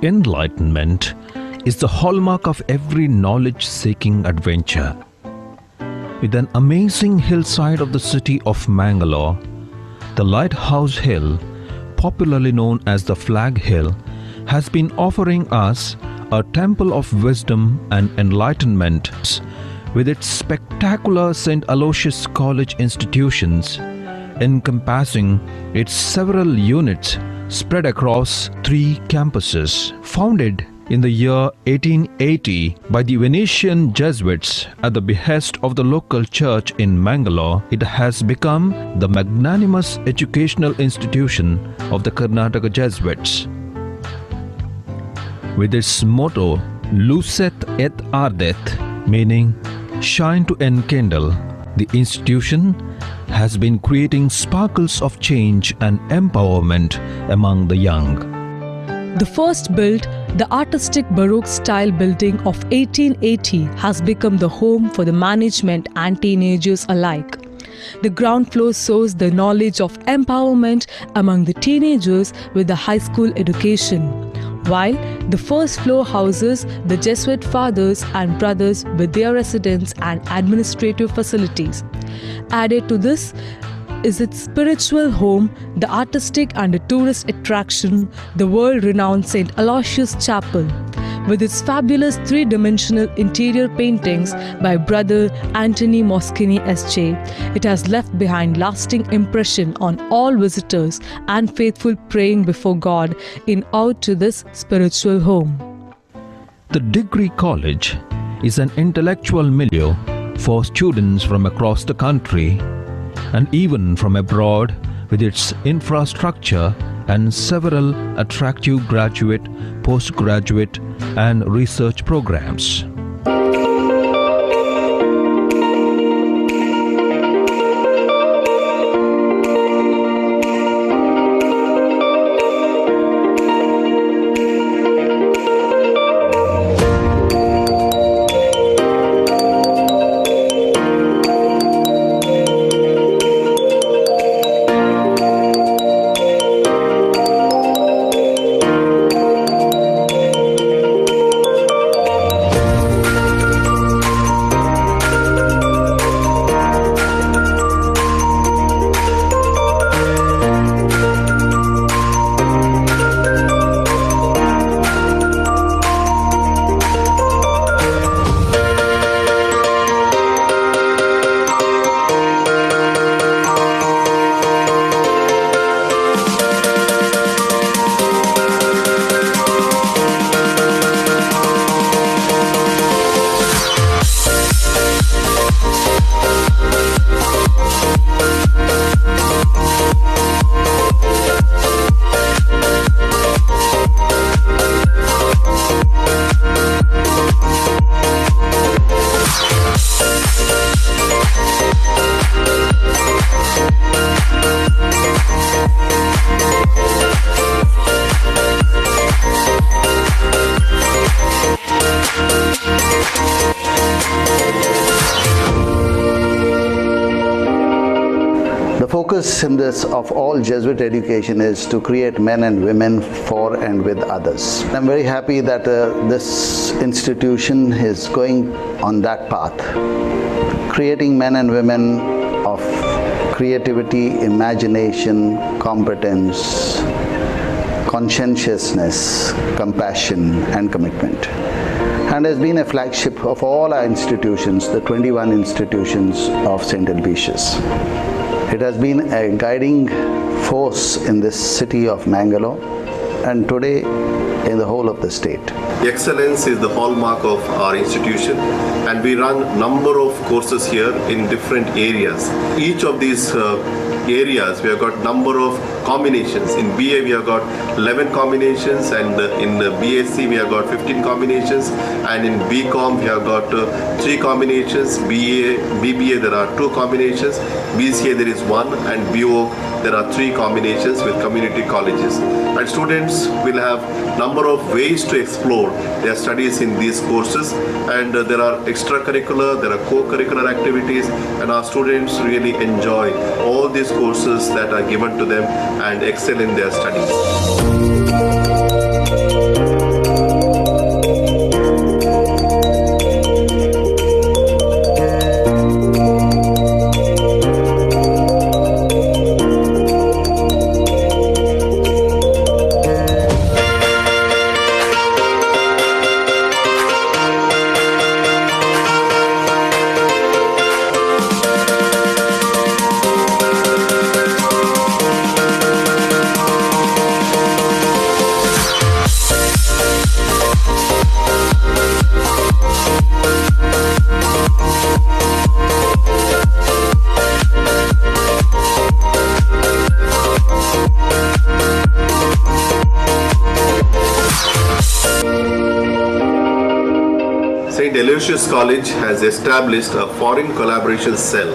Enlightenment is the hallmark of every knowledge-seeking adventure. With an amazing hillside of the city of Mangalore, the Lighthouse Hill, popularly known as the Flag Hill, has been offering us a temple of wisdom and enlightenment with its spectacular St. Aloysius College institutions, encompassing its several units spread across 3 campuses. Founded in the year 1880 by the Venetian Jesuits at the behest of the local church in Mangalore, it has become the magnanimous educational institution of the Karnataka Jesuits. With its motto, Lucet et Ardet, meaning shine to enkindle, the institution has been creating sparkles of change and empowerment among the young. The first built, the artistic Baroque style building of 1880 has become the home for the management and teenagers alike. The ground floor sows the knowledge of empowerment among the teenagers with the high school education, while the first floor houses the Jesuit fathers and brothers with their residence and administrative facilities. Added to this is its spiritual home, the artistic and the tourist attraction, the world-renowned St. Aloysius Chapel, with its fabulous 3-dimensional interior paintings by Brother Anthony Moschini S.J. It has left behind lasting impression on all visitors and faithful praying before God in out to this spiritual home. The Degree College is an intellectual milieu for students from across the country and even from abroad, with its infrastructure and several attractive graduate, postgraduate and research programs. The focus in this of all Jesuit education is to create men and women for and with others. I'm very happy that this institution is going on that path, creating men and women of creativity, imagination, competence, conscientiousness, compassion and commitment, and has been a flagship of all our institutions, the 21 institutions of St. Aloysius. It has been a guiding force in this city of Mangalore and today in the whole of the state. Excellence is the hallmark of our institution, and we run number of courses here in different areas. Each of these areas we have got number of combinations. In BA we have got 11 combinations, and in BSc we have got 15 combinations, and in BCom we have got 3 combinations. BBA there are 2 combinations, BCA there is 1, and BO there are 3 combinations with community colleges. And students will have number of ways to explore their studies in these courses, and there are extracurricular, there are co-curricular activities, and our students really enjoy all these courses that are given to them and excel in their studies. Aloysius College has established a foreign collaboration cell,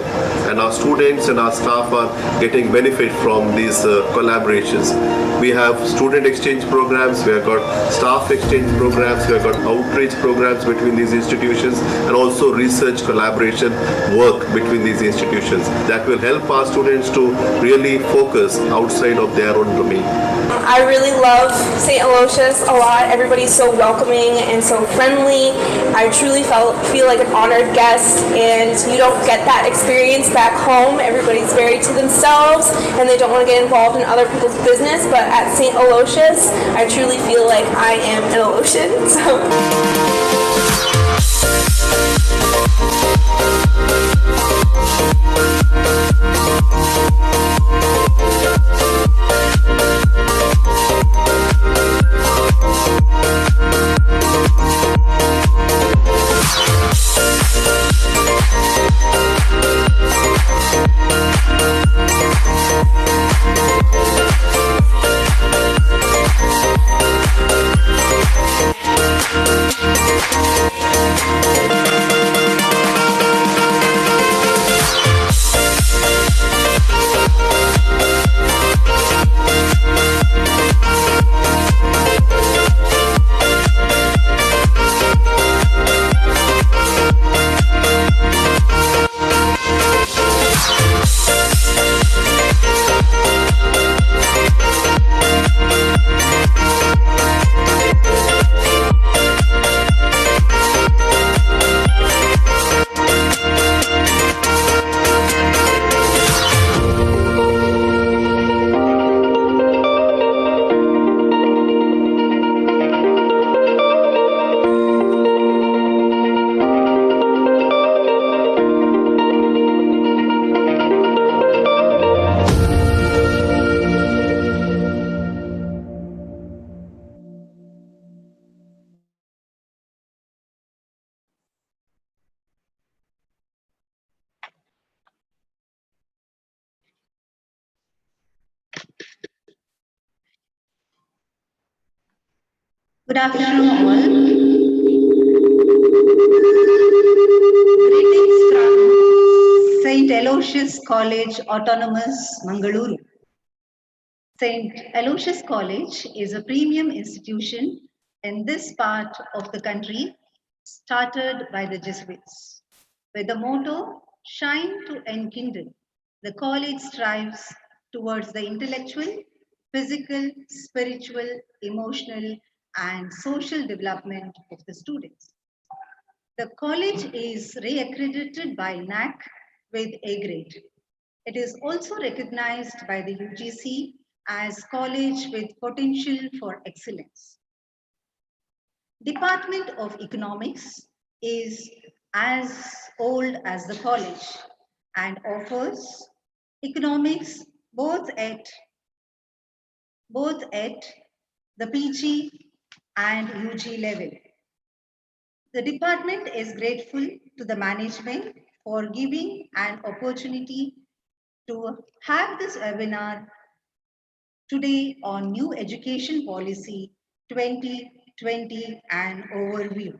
and our students and our staff are getting benefit from these collaborations. We have student exchange programs, we have got staff exchange programs, we have got outreach programs between these institutions, and also research collaboration work between these institutions that will help our students to really focus outside of their own domain. I really love St. Aloysius a lot. Everybody's so welcoming and so friendly. I truly feel like an honored guest, and you don't get that experience back home. Everybody's very to themselves and they don't want to get involved in other people's business, but at St. Aloysius, I truly feel like I am an Aloysian. Good afternoon, all. Greetings from St. Aloysius College, Autonomous, Mangaluru. St. Aloysius College is a premium institution in this part of the country, started by the Jesuits. With the motto, "Shine to Enkindle," the college strives towards the intellectual, physical, spiritual, emotional, and social development of the students. The college is re-accredited by NAC with A grade. It is also recognized by the UGC as college with potential for excellence. Department of Economics is as old as the college and offers economics both at the PG and UG level. The department is grateful to the management for giving an opportunity to have this webinar today on New Education Policy 2020 and Overview.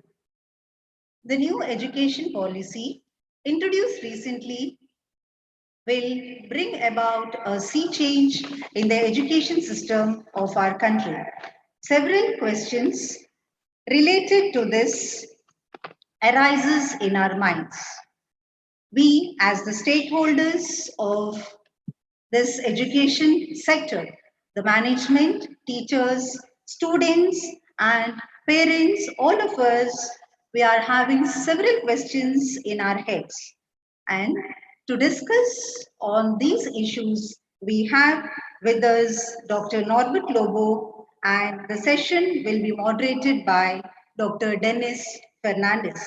The new education policy introduced recently will bring about a sea change in the education system of our country. Several questions related to this arises in our minds. We, as the stakeholders of this education sector, the management, teachers, students, and parents, all of us, we are having several questions in our heads. And to discuss on these issues, we have with us Dr. Norbert Lobo, and the session will be moderated by Dr. Dennis Fernandez.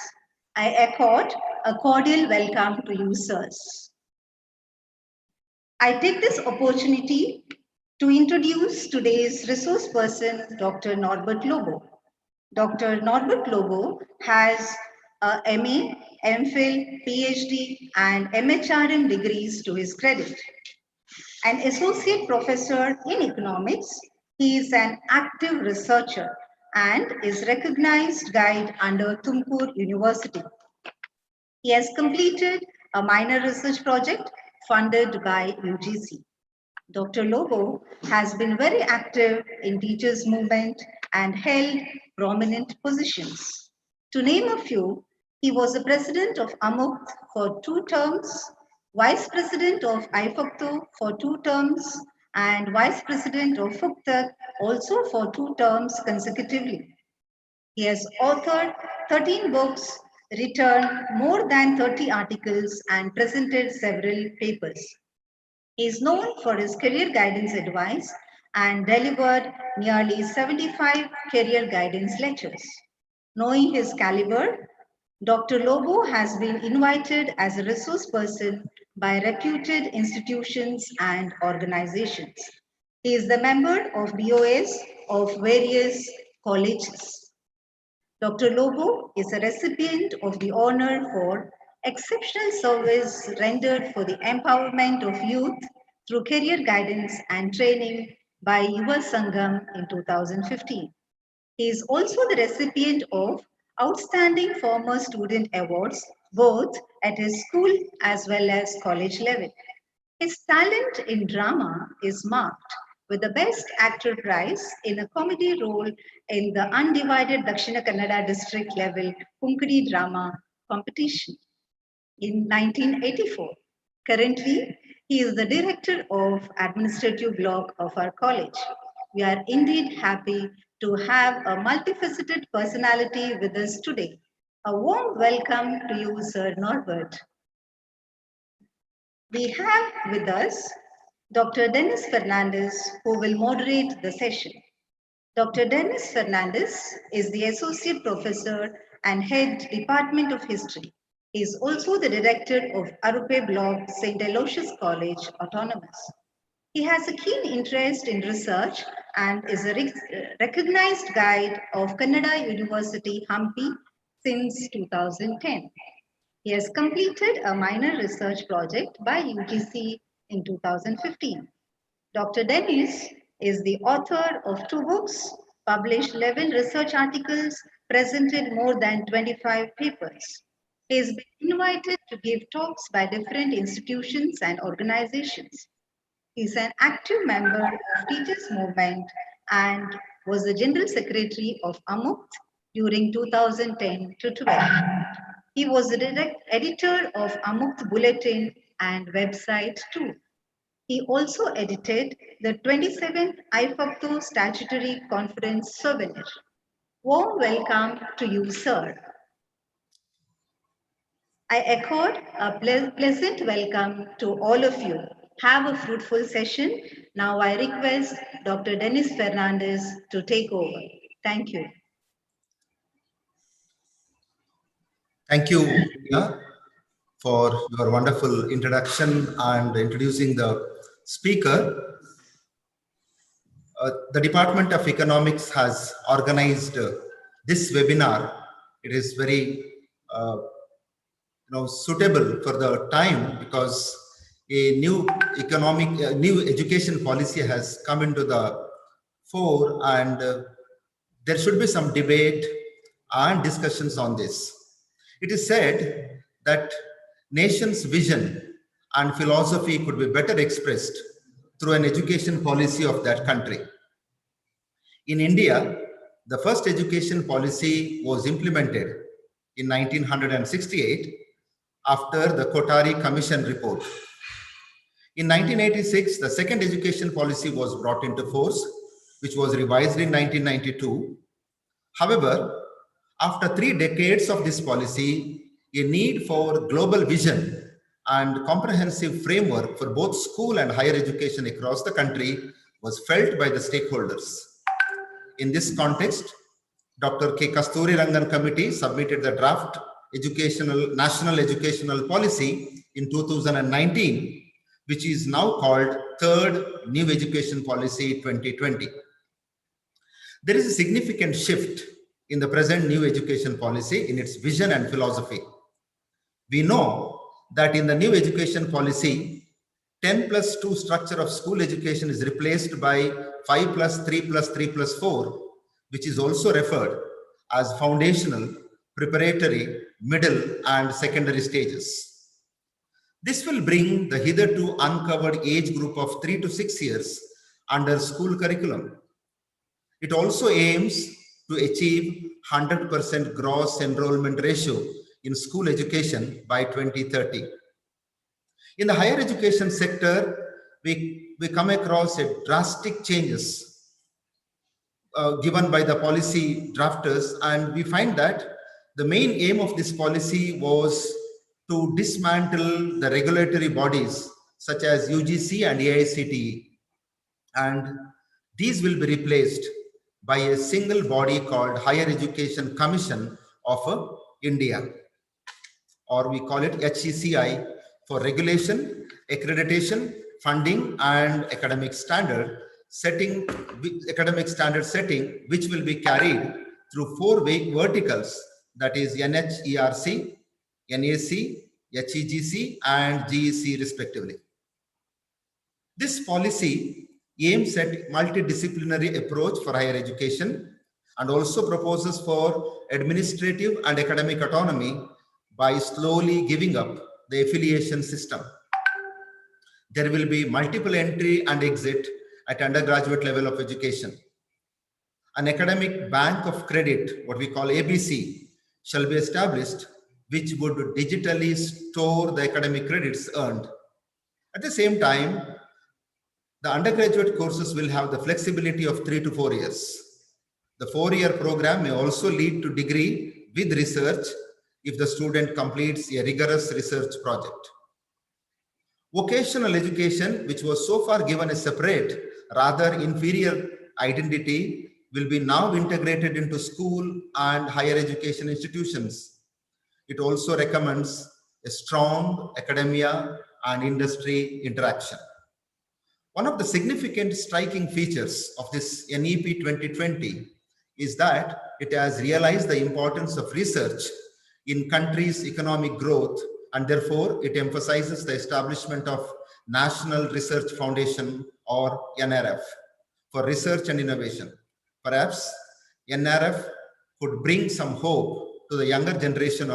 I accord a cordial welcome to you, sirs. I take this opportunity to introduce today's resource person, Dr. Norbert Lobo. Dr. Norbert Lobo has a MA, MPhil, PhD, and MHRM degrees to his credit. An associate professor in economics, he is an active researcher and is recognized guide under Tumkur University. He has completed a minor research project funded by UGC. Dr. Lobo has been very active in teachers' movement and held prominent positions. To name a few, he was the president of AMUKT for 2 terms, vice president of IFAKTO for 2 terms, and vice president of FUKTAK also for 2 terms consecutively. He has authored 13 books, written more than 30 articles, and presented several papers. He is known for his career guidance advice and delivered nearly 75 career guidance lectures. Knowing his caliber, Dr. Lobo has been invited as a resource person by reputed institutions and organizations. He is the member of BOS of various colleges. Dr. Lobo is a recipient of the honor for exceptional service rendered for the empowerment of youth through career guidance and training by Yuva Sangam in 2015. He is also the recipient of Outstanding Former Student Awards, both at his school as well as college level. His talent in drama is marked with the Best Actor Prize in a comedy role in the undivided Dakshina Kannada district level Kunkadi drama competition in 1984. Currently, he is the director of administrative block of our college. We are indeed happy to have a multifaceted personality with us today. A warm welcome to you, Sir Norbert. We have with us Dr. Dennis Fernandez, who will moderate the session. Dr. Dennis Fernandez is the Associate Professor and Head Department of History. He is also the Director of Arupe Block, St. Aloysius College, Autonomous. He has a keen interest in research and is a recognized guide of Kannada University, Hampi, since 2010. He has completed a minor research project by UGC in 2015. Dr. Dennis is the author of 2 books, published 11 research articles, presented more than 25 papers. He has been invited to give talks by different institutions and organizations. He is an active member of Teachers Movement and was the General Secretary of AMUKT during 2010 to 12. He was the direct editor of AMUKT Bulletin and website too. He also edited the 27th IFAKTO Statutory Conference Souvenir. Warm welcome to you, sir. I accord a pleasant welcome to all of you. Have a fruitful session. Now I request Dr. Dennis Fernandez to take over. Thank you. Thank you, Priya, for your wonderful introduction and introducing the speaker. The Department of Economics has organized this webinar. It is very suitable for the time because a new new education policy has come into the fore, and there should be some debate and discussions on this. It is said that nation's vision and philosophy could be better expressed through an education policy of that country. In India, the first education policy was implemented in 1968 after the Kothari Commission report. In 1986, the second education policy was brought into force, which was revised in 1992. However, after 3 decades of this policy, a need for global vision and comprehensive framework for both school and higher education across the country was felt by the stakeholders. In this context, Dr. K. Kasturi Rangan Committee submitted the draft National Educational Policy in 2019, which is now called Third New Education Policy 2020. There is a significant shift in the present new education policy in its vision and philosophy. We know that in the new education policy, 10+2 structure of school education is replaced by 5+3+3+4, which is also referred as foundational, preparatory, middle, and secondary stages. This will bring the hitherto uncovered age group of 3 to 6 years under school curriculum. It also aims to achieve 100% gross enrollment ratio in school education by 2030. In the higher education sector, we come across drastic changes given by the policy drafters, and we find that the main aim of this policy was to dismantle the regulatory bodies such as UGC and AICTE, and these will be replaced by a single body called Higher Education Commission of India, or we call it HECI, for regulation, accreditation, funding, and academic standard setting, which will be carried through 4 verticals, that is NHERC, NAC, HEGC, and GEC respectively. This policy aims at multidisciplinary approach for higher education and also proposes for administrative and academic autonomy by slowly giving up the affiliation system. There will be multiple entry and exit at undergraduate level of education. An academic bank of credit, what we call ABC, shall be established, which would digitally store the academic credits earned. At the same time, the undergraduate courses will have the flexibility of 3 to 4 years. The 4-year program may also lead to degree with research if the student completes a rigorous research project. Vocational education, which was so far given a separate, rather inferior identity, will be now integrated into school and higher education institutions. It also recommends a strong academia and industry interaction. One of the significant striking features of this NEP 2020 is that it has realized the importance of research in countries' economic growth, and therefore it emphasizes the establishment of National Research Foundation, or NRF, for research and innovation. Perhaps NRF could bring some hope to the younger generation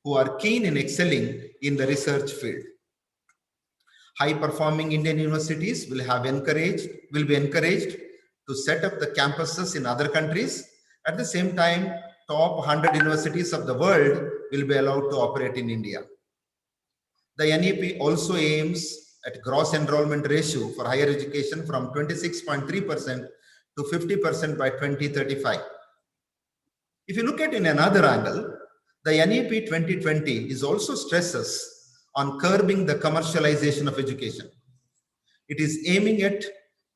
who are keen in excelling in the research field. High-performing Indian universities will be encouraged to set up the campuses in other countries. At the same time, top 100 universities of the world will be allowed to operate in India. The NEP also aims at gross enrollment ratio for higher education from 26.3% to 50% by 2035. If you look at it in another angle, the NEP 2020 is also stresses on curbing the commercialization of education. It is aiming at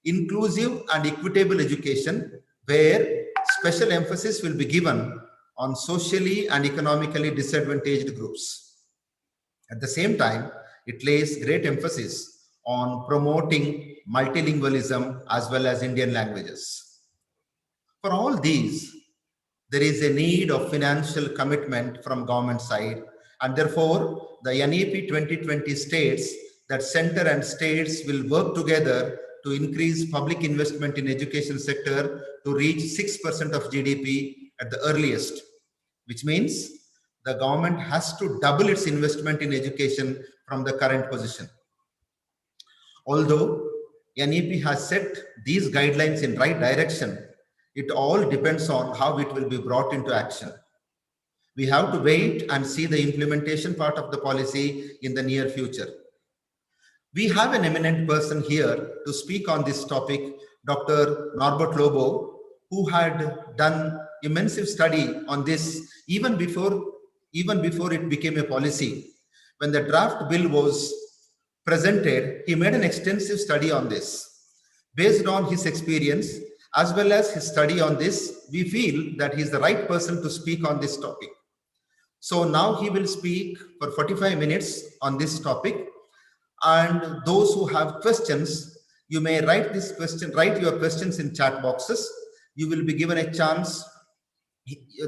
inclusive and equitable education, where special emphasis will be given on socially and economically disadvantaged groups. At the same time, it lays great emphasis on promoting multilingualism as well as Indian languages. For all these, there is a need of financial commitment from government side, and therefore the NEP 2020 states that center and states will work together to increase public investment in education sector to reach 6% of GDP at the earliest, which means the government has to double its investment in education from the current position. Although NEP has set these guidelines in right direction, it all depends on how it will be brought into action. We have to wait and see the implementation part of the policy in the near future. We have an eminent person here to speak on this topic, Dr. Norbert Lobo, who had done immense study on this even before it became a policy. When the draft bill was presented, he made an extensive study on this. Based on his experience as well as his study on this, we feel that he is the right person to speak on this topic. So now he will speak for 45 minutes on this topic. And those who have questions, you may write your questions in chat boxes. You will be given a chance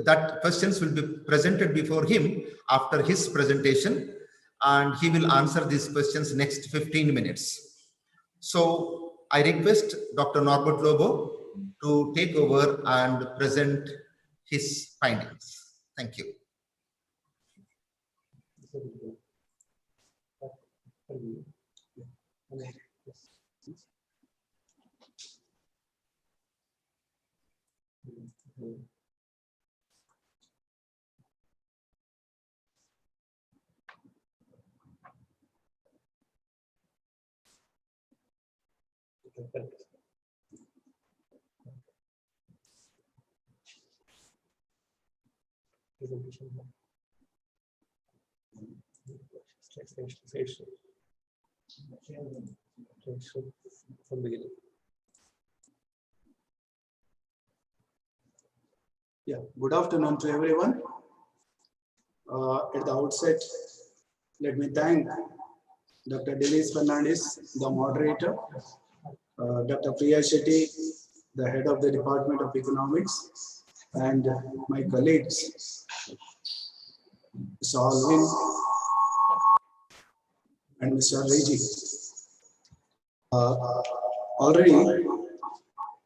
that questions will be presented before him after his presentation, and he will answer these questions next 15 minutes. So I request Dr. Norbert Lobo, to take over and present his findings. Thank you. From beginning. Yeah, good afternoon to everyone. At the outset, let me thank Dr. Dennis Fernandez, the moderator, Dr. Priya Shetty, the head of the Department of Economics, and my colleagues, Mr. Alvin and Mr. Reggie. Already,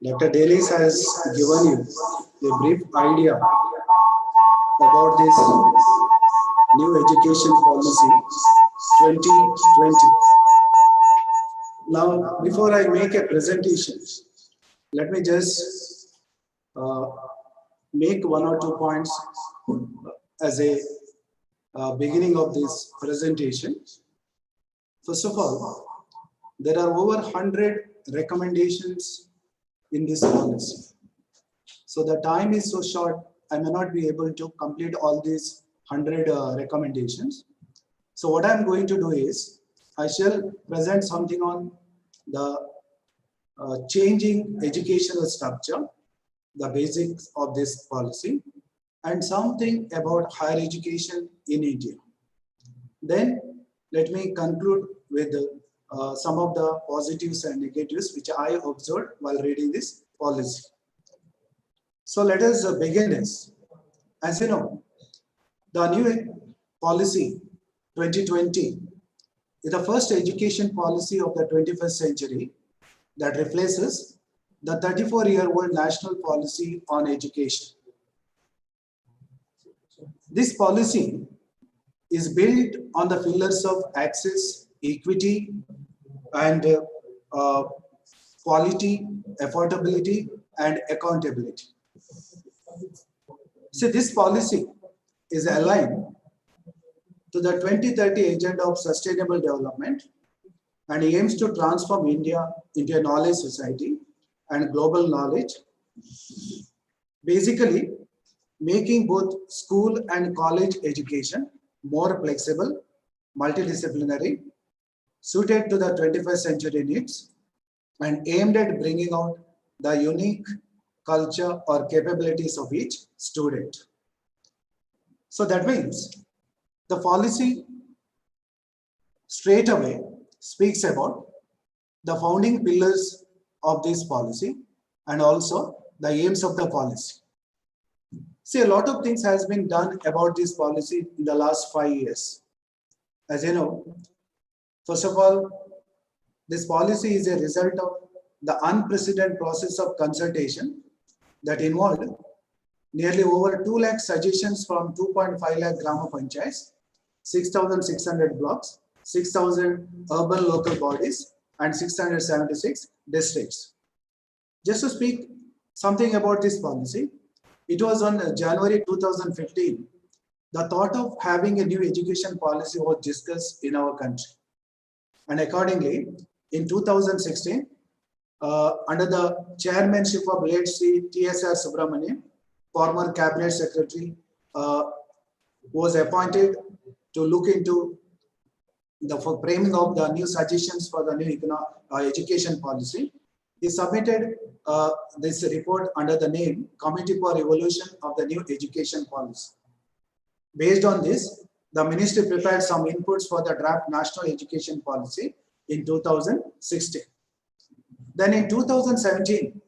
Dr. Dennis has given you a brief idea about this new education policy 2020. Now, before I make a presentation, let me just make one or two points as a beginning of this presentation. First of all, there are over 100 recommendations in this policy. So the time is so short, I may not be able to complete all these 100 recommendations. So what I'm going to do is, I shall present something on the changing educational structure, the basics of this policy, and something about higher education in India. Then let me conclude with some of the positives and negatives which I observed while reading this policy. So let us begin this. As you know, the new policy 2020 is the first education policy of the 21st century that replaces the 34-year-old national policy on education. This policy is built on the pillars of access, equity, and quality, affordability, and accountability. See, this policy is aligned to the 2030 Agenda of Sustainable Development and aims to transform India into a knowledge society and global knowledge, basically making both school and college education more flexible, multidisciplinary, suited to the 21st century needs, and aimed at bringing out the unique culture or capabilities of each student. So that means the policy straight away speaks about the founding pillars of this policy and also the aims of the policy. See, a lot of things has been done about this policy in the last 5 years. As you know, first of all, this policy is a result of the unprecedented process of consultation that involved nearly over 2 lakh suggestions from 2.5 lakh Grama Panchayats, 6,600 blocks, 6,000 urban local bodies, and 676 districts. Just to speak something about this policy, it was on January 2015, the thought of having a new education policy was discussed in our country. And accordingly, in 2016, under the chairmanship of late Sri TSR Subramaniam, former cabinet secretary, was appointed to look into the framing of the new suggestions for the new education policy. He submitted this report under the name Committee for Evolution of the New Education Policy. Based on this, the ministry prepared some inputs for the draft National Education Policy in 2016. Then in 2017,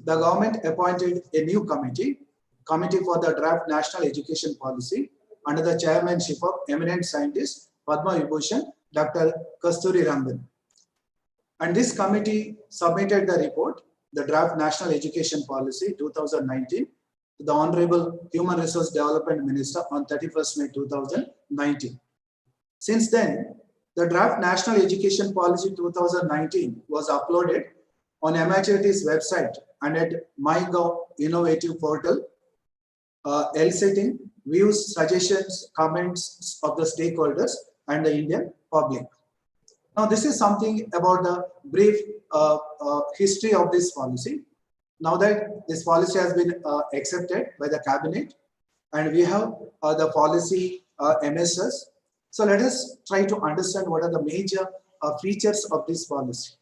the government appointed a new committee for the draft National Education Policy under the chairmanship of eminent scientist Padma Vibhushan, Dr. Kasturi Rangan. And this committee submitted the report the draft National Education Policy 2019 to the Honorable Human Resource Development Minister on 31st May 2019. Since then, the draft National Education Policy 2019 was uploaded on MHRD's website and at MyGov Innovative Portal, eliciting views, suggestions, comments of the stakeholders and the Indian public. Now, this is something about the brief history of this policy. Now that this policy has been accepted by the cabinet and we have the policy MSS. So let us try to understand what are the major features of this policy.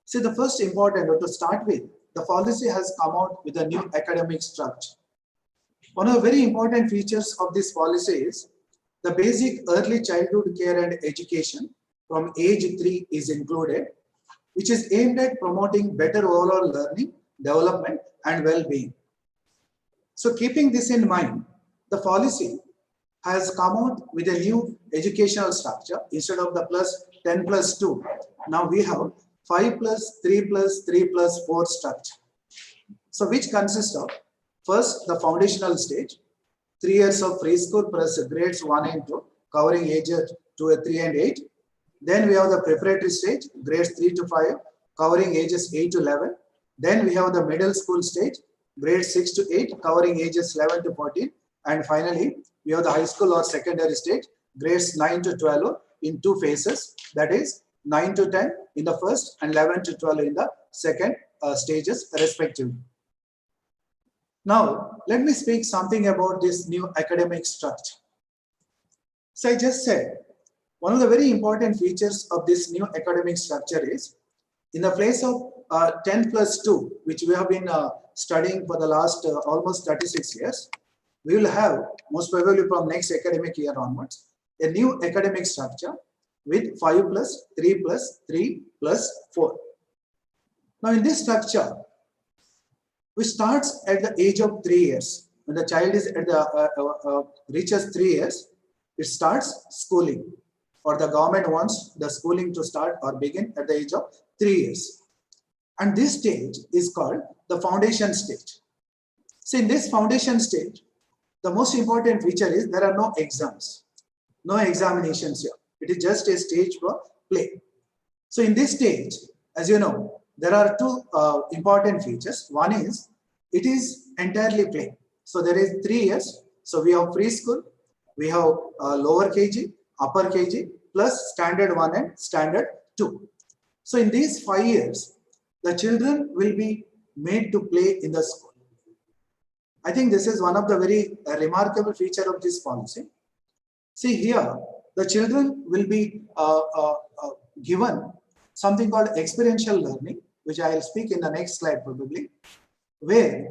See, the first important, or to start with, the policy has come out with a new academic structure. One of the very important features of this policy is the basic early childhood care and education from age 3 is included, which is aimed at promoting better overall learning, development, and well-being. So keeping this in mind, the policy has come out with a new educational structure. Instead of the plus 10 plus 2, now we have 5 plus 3 plus 3 plus 4 structure. So which consists of first the foundational stage, 3 years of preschool plus grades 1 and 2 covering ages 3 and 8. Then we have the preparatory stage, grades 3 to 5 covering ages 8 to 11. Then we have the middle school stage, grades 6 to 8 covering ages 11 to 14. And finally, we have the high school or secondary stage, grades 9 to 12 in 2 phases, that is 9 to 10 in the first and 11 to 12 in the second stages respectively. Now, let me speak something about this new academic structure. So I just said, one of the very important features of this new academic structure is, in the place of 10 plus 2, which we have been studying for the last almost 36 years, we will have, most probably from next academic year onwards, a new academic structure with 5 plus 3 plus 3 plus 4. Now in this structure, which starts at the age of 3 years. When the child is at the reaches 3 years, it starts schooling, or the government wants the schooling to start or begin at the age of 3 years. And this stage is called the foundation stage. So in this foundation stage, the most important feature is there are no exams, no examinations here. It is just a stage for play. So in this stage, as you know, there are 2 important features. One is, it is entirely play. So there is 3 years. So we have preschool, we have lower KG, upper KG, plus standard 1 and standard 2. So in these 5 years, the children will be made to play in the school. I think this is one of the very remarkable feature of this policy. See here, the children will be given something called experiential learning, which I will speak in the next slide probably, where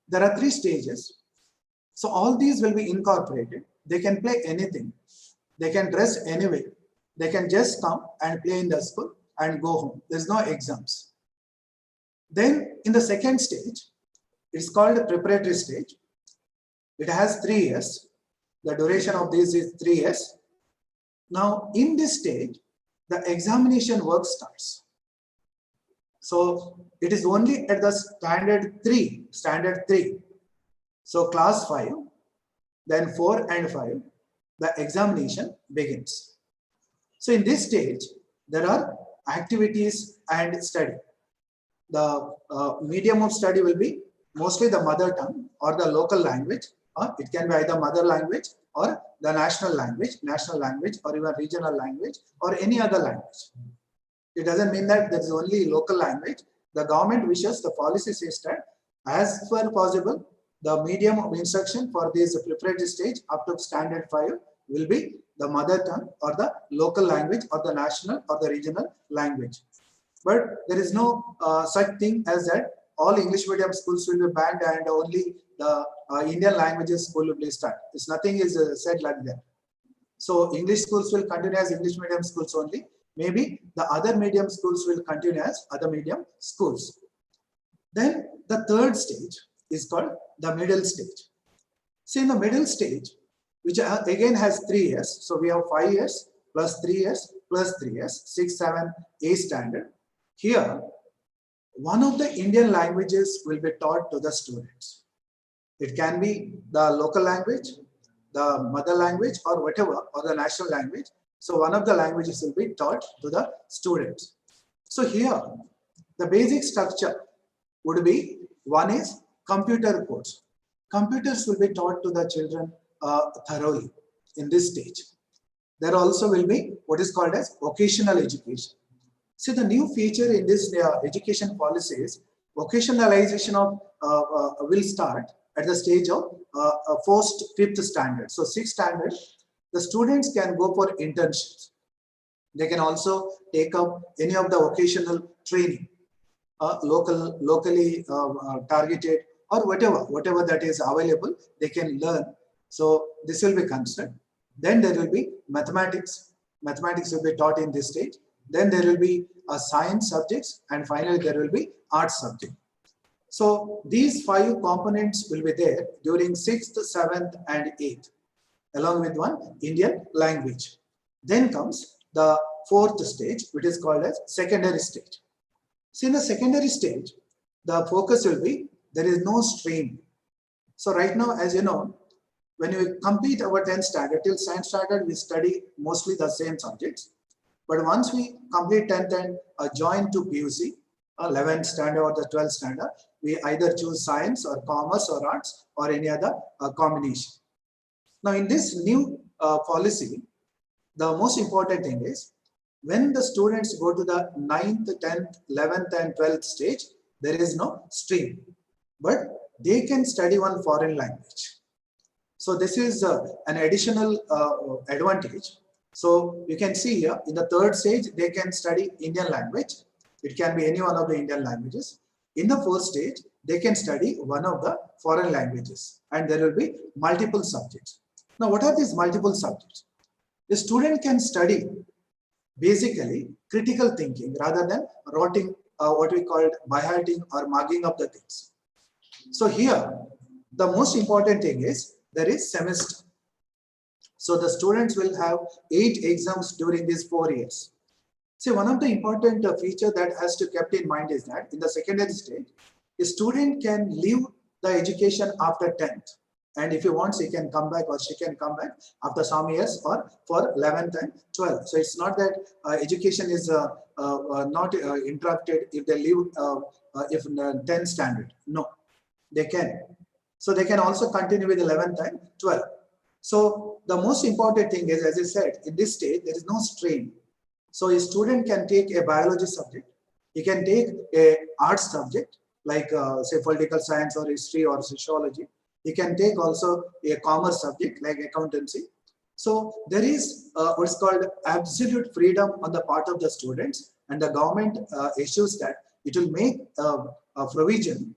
there are 3 stages. So all these will be incorporated. They can play anything. They can dress anyway. They can just come and play in the school and go home. There's no exams. Then in the second stage, it's called the preparatory stage. It has 3 years. The duration of this is 3 years. Now in this stage, the examination work starts. So it is only at the standard 3. So class 5, then 4 and 5, the examination begins. So in this stage, there are activities and study. The medium of study will be mostly the mother tongue or the local language. It can be either mother language or the national language or even regional language or any other language. It doesn't mean that there is only local language. The government wishes, the policy says that as far possible, the medium of instruction for this preparatory stage up to standard 5 will be the mother tongue or the local language or the national or the regional language. But there is no such thing as that all English medium schools will be banned and only the Indian languages school will be started. It's nothing is said like that. So English schools will continue as English medium schools only. Maybe the other medium schools will continue as other medium schools. Then the third stage is called the middle stage. See, in the middle stage, which again has 3 years. So we have 5 years plus 3 years plus 3 years, 6, 7, 8 standard. Here, one of the Indian languages will be taught to the students. It can be the local language, the mother language, or whatever, or the national language. So one of the languages will be taught to the students. So here, the basic structure would be, one is computer course. Computers will be taught to the children thoroughly in this stage. There also will be what is called as vocational education. See, the new feature in this education policy is vocationalization of will start at the stage of first, fifth standard. So sixth standard, the students can go for internships. They can also take up any of the vocational training, locally targeted, or whatever that is available, they can learn. So this will be considered. Then there will be mathematics. Mathematics will be taught in this stage. Then there will be science subjects, and finally there will be arts subject. So these 5 components will be there during 6th, 7th, and 8th, along with one Indian language. Then comes the 4th stage, which is called as secondary stage. See, in the secondary stage, the focus will be, there is no stream. So right now, as you know, when we complete our 10th standard, till 9th standard, we study mostly the same subjects. But once we complete 10th and join to PUC, 11th standard or the 12th standard, we either choose science or commerce or arts or any other combination. Now in this new policy, the most important thing is, when the students go to the 9th, 10th, 11th and 12th stage, there is no stream, but they can study one foreign language. So this is an additional advantage. So you can see here in the 3rd stage, they can study Indian language. It can be any one of the Indian languages. In the 4th stage, they can study one of the foreign languages, and there will be multiple subjects. Now, what are these multiple subjects? The student can study basically critical thinking rather than rotting, what we call by-hearting or mugging up the things. So here, the most important thing is there is semester. So the students will have 8 exams during these 4 years. See, one of the important feature that has to kept in mind is that in the secondary stage, a student can leave the education after 10th. And if he wants, he can come back or she can come back after some years or for 11th and 12th. So it's not that education is not interrupted if they leave if 10th standard. No, they can. So they can also continue with 11th and 12th. So the most important thing is, as I said, in this stage, there is no strain. So a student can take a biology subject. He can take a arts subject like say political science or history or sociology. He can take also a commerce subject like accountancy. So there is what's called absolute freedom on the part of the students, and the government issues that it will make a provision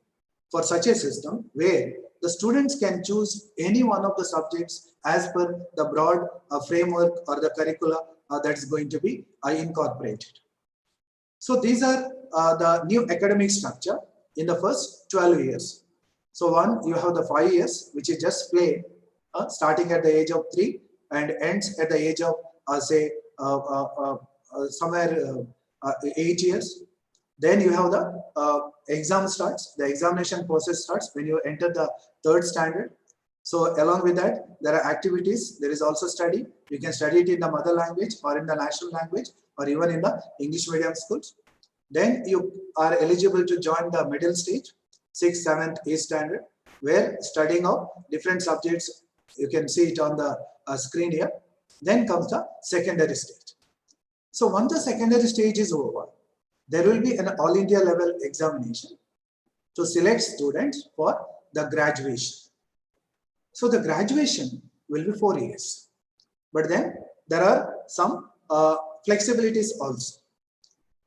for such a system where the students can choose any one of the subjects as per the broad framework or the curricula that's going to be incorporated. So these are the new academic structure in the first 12 years. So one, you have the 5 years, which is just play, starting at the age of 3 and ends at the age of say somewhere 8 years. Then you have the exam starts, the examination process starts when you enter the 3rd standard. So along with that, there are activities, there is also study. You can study it in the mother language or in the national language or even in the English medium schools. Then you are eligible to join the middle stage, 6th, 7th, 8th standard, where studying of different subjects, you can see it on the screen here. Then comes the secondary stage. So once the secondary stage is over, there will be an all India level examination to select students for the graduation. So the graduation will be 4 years, but then there are some flexibilities also.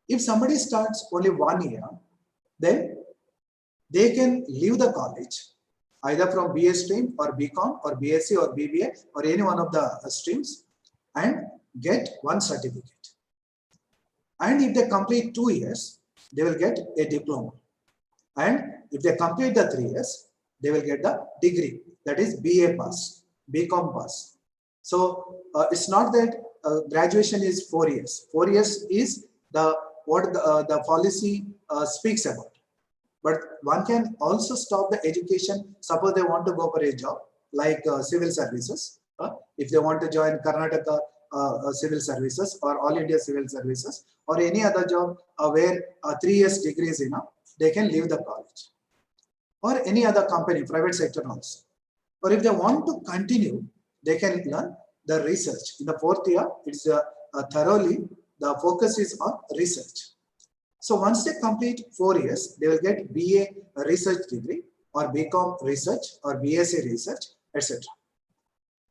If somebody starts only 1 year, then they can leave the college either from BA stream or BCom or BSc or BBA or any one of the streams and get one certificate. And if they complete 2 years, they will get a diploma. And if they complete the 3 years, they will get the degree, that is BA pass, BCom pass. So it's not that graduation is 4 years. 4 years is the what the policy speaks about. But one can also stop the education. Suppose they want to go for a job like civil services. If they want to join Karnataka civil services or All India civil services or any other job where 3 years degree is enough, they can leave the college. Or any other company, private sector also. Or if they want to continue, they can learn the research. In the 4th year, it's thoroughly, the focus is on research. So once they complete 4 years, they will get BA research degree or BCom research or BSc research, etc.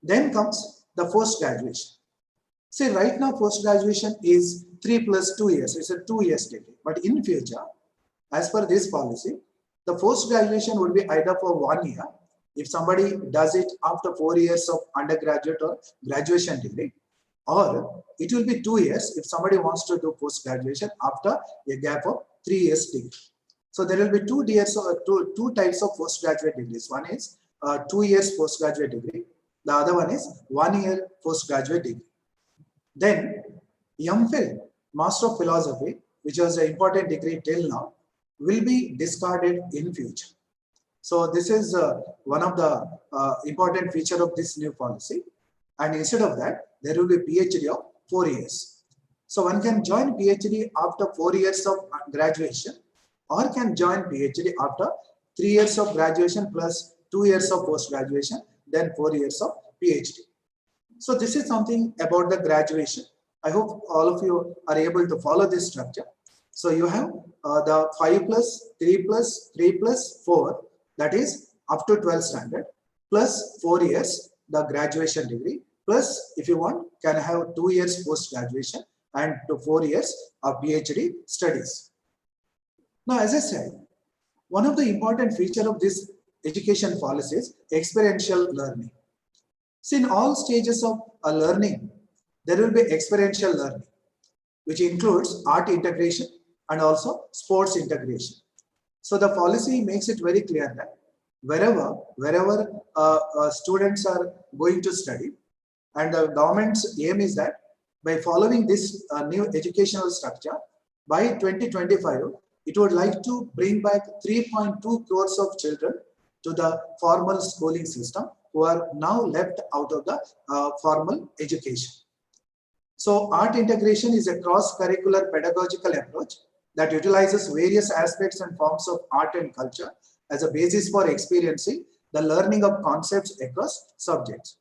Then comes the post-graduation. See, right now post-graduation is 3 + 2 years. It's a 2 years degree. But in future, as per this policy, the post-graduation would be either for 1 year, if somebody does it after 4 years of undergraduate or graduation degree, or it will be 2 years if somebody wants to do post-graduation after a gap of 3 years degree. So there will be two types of postgraduate degrees. One is 2 years postgraduate degree. The other one is 1 year postgraduate degree. Then MPhil, Master of Philosophy, which was an important degree till now, will be discarded in future. So this is one of the important feature of this new policy. And instead of that, there will be PhD of 4 years. So one can join PhD after 4 years of graduation, or can join PhD after 3 years of graduation plus 2 years of post-graduation, then 4 years of PhD. So this is something about the graduation. I hope all of you are able to follow this structure. So you have the 5 + 3 + 3 + 4, that is up to 12th standard, plus 4 years, the graduation degree, plus if you want, can have 2 years post-graduation and to 4 years of PhD studies. Now, as I said, one of the important feature of this education policy is experiential learning. See, in all stages of learning, there will be experiential learning, which includes art integration and also sports integration. So the policy makes it very clear that wherever students are going to study, and the government's aim is that by following this new educational structure, by 2025, it would like to bring back 3.2 crores of children to the formal schooling system who are now left out of the formal education. So art integration is a cross-curricular pedagogical approach that utilizes various aspects and forms of art and culture as a basis for experiencing the learning of concepts across subjects.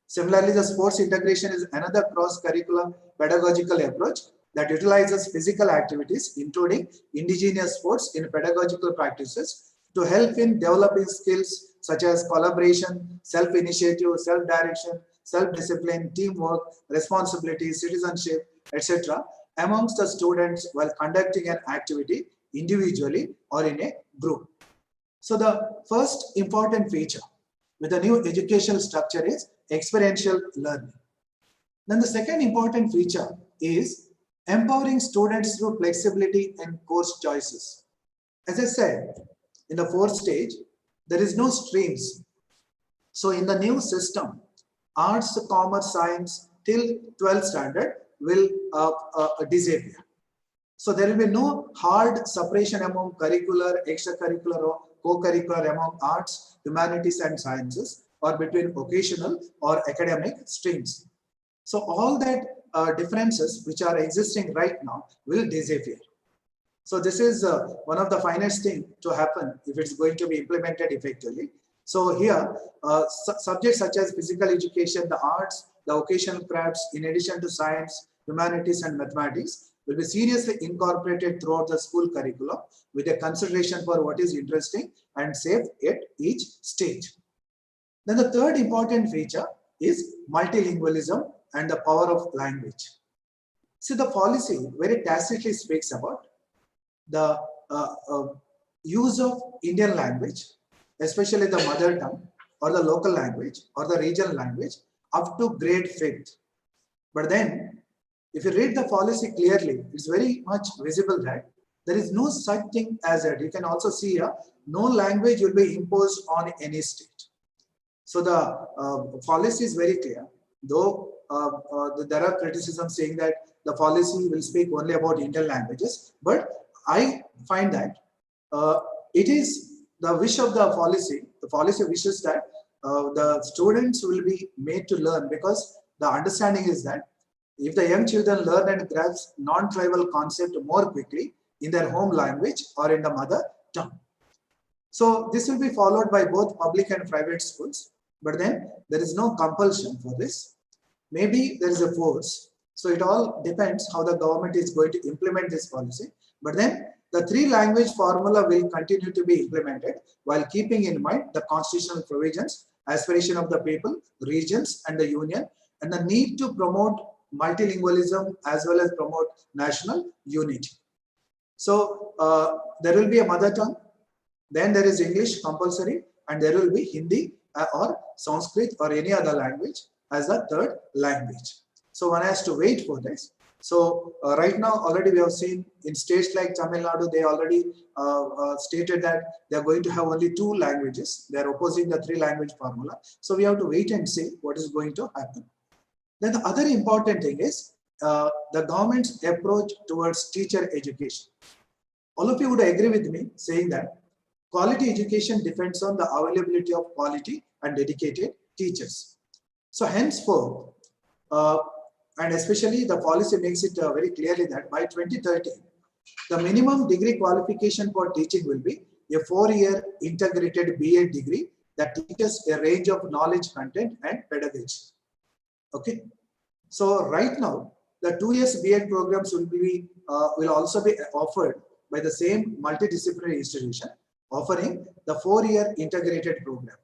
Similarly, the sports integration is another cross-curricular pedagogical approach that utilizes physical activities, including indigenous sports in pedagogical practices to help in developing skills such as collaboration, self-initiative, self-direction, self-discipline, teamwork, responsibility, citizenship, etc. amongst the students while conducting an activity individually or in a group. So the first important feature with the new educational structure is experiential learning. Then the second important feature is empowering students through flexibility and course choices. As I said, in the 4th stage, there is no streams. So in the new system, arts, commerce, science till 12th standard will disappear. So there will be no hard separation among curricular, extracurricular or co-curricular among arts, humanities and sciences, or between vocational or academic streams. So all that differences which are existing right now will disappear. So this is one of the finest thing to happen if it's going to be implemented effectively. So here, subjects such as physical education, the arts, the vocational crafts, in addition to science, humanities and mathematics, will be seriously incorporated throughout the school curriculum with a consideration for what is interesting and safe at each stage. Then the third important feature is multilingualism and the power of language. See, the policy very tacitly speaks about the use of Indian language, especially the mother tongue or the local language or the regional language up to grade 5th. But then if you read the policy clearly, it's very much visible that there is no such thing as that. You can also see here, no language will be imposed on any state. So the policy is very clear, though there are criticisms saying that the policy will speak only about Indian languages, but I find that it is the wish of the policy wishes that the students will be made to learn, because the understanding is that if the young children learn and grasp non-tribal concept more quickly in their home language or in the mother tongue. So this will be followed by both public and private schools, but then there is no compulsion for this. Maybe there is a force. So it all depends how the government is going to implement this policy. But then the 3-language formula will continue to be implemented while keeping in mind the constitutional provisions, aspiration of the people, regions and the union, and the need to promote multilingualism as well as promote national unity. So there will be a mother tongue, then there is English compulsory, and there will be Hindi or Sanskrit or any other language as a 3rd language. So one has to wait for this. So right now already we have seen in states like Tamil Nadu, they already stated that they are going to have only 2 languages. They are opposing the 3-language formula. So we have to wait and see what is going to happen. Then the other important thing is the government's approach towards teacher education. All of you would agree with me saying that quality education depends on the availability of quality and dedicated teachers. So henceforth, and especially the policy makes it very clearly that by 2030, the minimum degree qualification for teaching will be a 4-year integrated BA degree that teaches a range of knowledge, content and pedagogy. Okay. So right now, the 2 years BA programs will also be offered by the same multidisciplinary institution, offering the 4-year integrated program,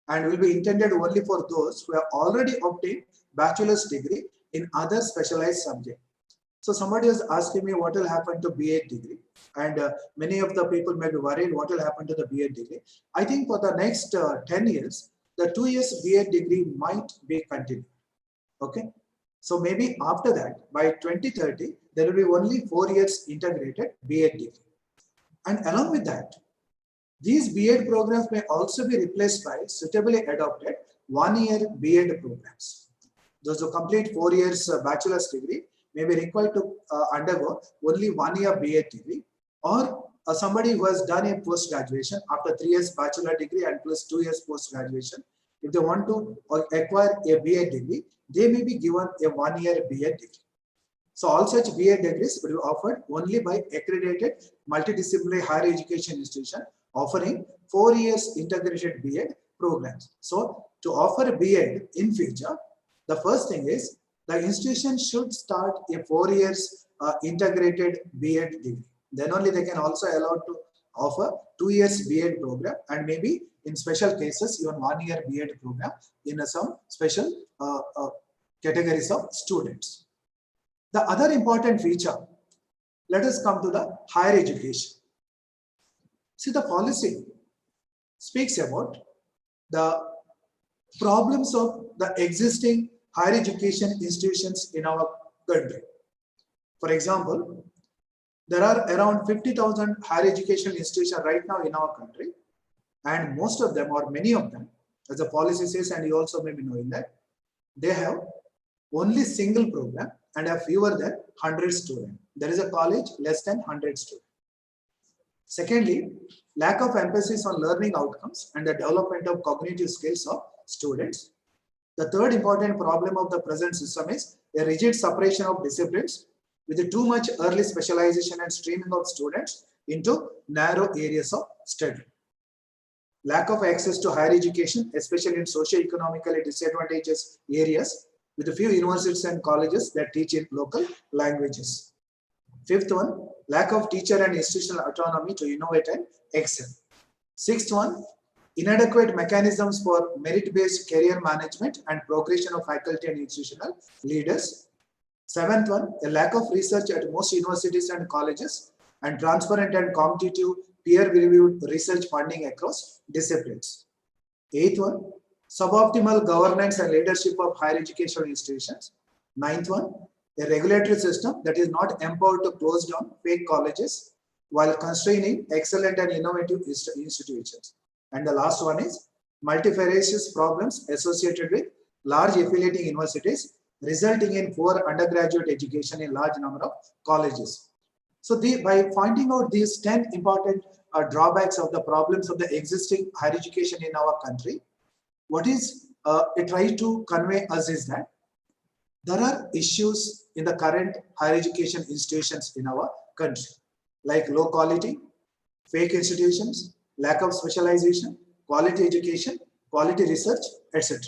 and will be intended only for those who have already obtained bachelor's degree in other specialized subject. So somebody is asking me what will happen to BA degree, and many of the people may be worried what will happen to the BA degree. I think for the next 10 years, the 2 years BA degree might be continued. Okay. So maybe after that, by 2030, there will be only 4 years integrated BA degree. And along with that, these BEd programs may also be replaced by suitably adopted 1-year BEd programs. Those who complete 4 years bachelor's degree may be required to undergo only 1-year BEd degree, or somebody who has done a post-graduation after 3 years bachelor degree and plus 2 years post-graduation. If they want to acquire a BEd degree, they may be given a 1-year BEd degree. So all such BEd degrees will be offered only by accredited multidisciplinary higher education institution offering 4 years integrated BEd programs. So to offer BEd in future, the first thing is the institution should start a 4 years integrated BEd degree. Then only they can also allow to offer 2 years BEd program, and maybe in special cases even 1-year BEd program in some special categories of students. The other important feature, let us come to the higher education. See, the policy speaks about the problems of the existing higher education institutions in our country. For example, there are around 50,000 higher education institutions right now in our country, and most of them, or many of them, as the policy says, and you also may be knowing that, they have only single program and have fewer than 100 students. There is a college less than 100 students. Secondly, lack of emphasis on learning outcomes and the development of cognitive skills of students. The third important problem of the present system is a rigid separation of disciplines with too much early specialization and streaming of students into narrow areas of study. Lack of access to higher education, especially in socio-economically disadvantaged areas, with a few universities and colleges that teach in local languages. Fifth one, lack of teacher and institutional autonomy to innovate and excel. Sixth one, inadequate mechanisms for merit-based career management and progression of faculty and institutional leaders. Seventh one, a lack of research at most universities and colleges, and transparent and competitive peer-reviewed research funding across disciplines. Eighth one, suboptimal governance and leadership of higher education institutions. Ninth one, a regulatory system that is not empowered to close down fake colleges while constraining excellent and innovative institutions. And the last one is multifarious problems associated with large affiliating universities resulting in poor undergraduate education in large number of colleges. So by finding out these 10 important drawbacks of the problems of the existing higher education in our country, what is it tries to convey us is that there are issues in the current higher education institutions in our country, like low quality, fake institutions, lack of specialization, quality education, quality research, etc.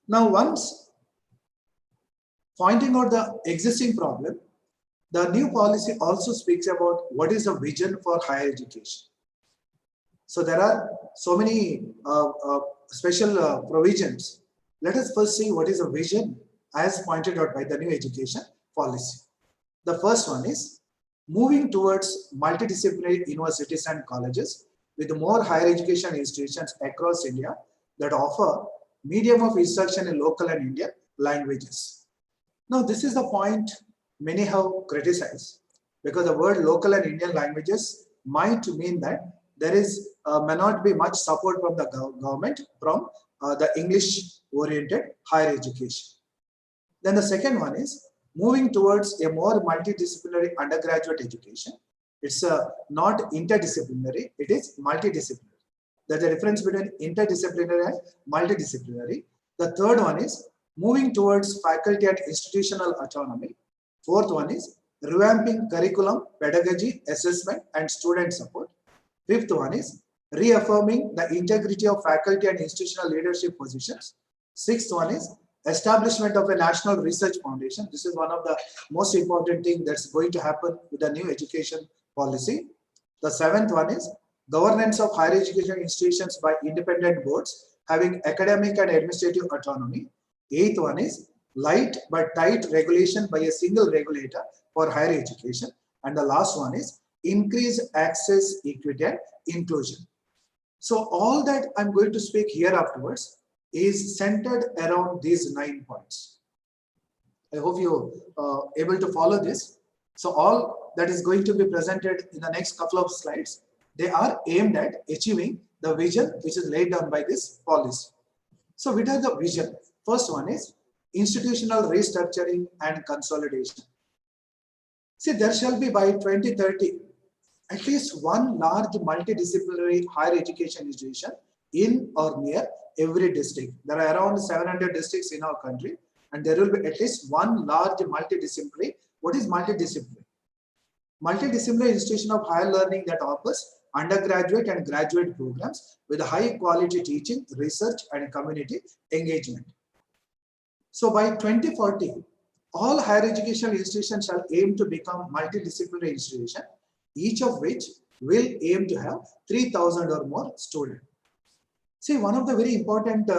Now, once finding out the existing problem, the new policy also speaks about what is the vision for higher education. So there are so many special provisions. Let us first see what is the vision as pointed out by the new education policy. The first one is moving towards multidisciplinary universities and colleges with more higher education institutions across India that offer medium of instruction in local and Indian languages. Now, this is the point many have criticized, because the word local and Indian languages might mean that there is may not be much support from the government from the English-oriented higher education. Then the second one is moving towards a more multidisciplinary undergraduate education. It's not interdisciplinary, it is multidisciplinary. There's a difference between interdisciplinary and multidisciplinary. The third one is moving towards faculty and institutional autonomy. Fourth one is revamping curriculum, pedagogy, assessment, and student support. Fifth one is reaffirming the integrity of faculty and institutional leadership positions. Sixth one is establishment of a national research foundation. This is one of the most important things that's going to happen with the new education policy. The seventh one is governance of higher education institutions by independent boards having academic and administrative autonomy. Eighth one is light but tight regulation by a single regulator for higher education. And the last one is increase access, equity, and inclusion. So all that I'm going to speak here afterwards is centered around these 9 points. I hope you're able to follow this. So all that is going to be presented in the next couple of slides, they are aimed at achieving the vision which is laid down by this policy. So what are the vision? First one is institutional restructuring and consolidation. See, there shall be by 2030 at least one large multidisciplinary higher education institution in or near every district. There are around 700 districts in our country, and there will be at least one large multidisciplinary. What is multidisciplinary? Multidisciplinary institution of higher learning that offers undergraduate and graduate programs with high quality teaching, research, and community engagement. So by 2040, all higher educational institutions shall aim to become multidisciplinary institutions, each of which will aim to have 3,000 or more students. See, one of the very important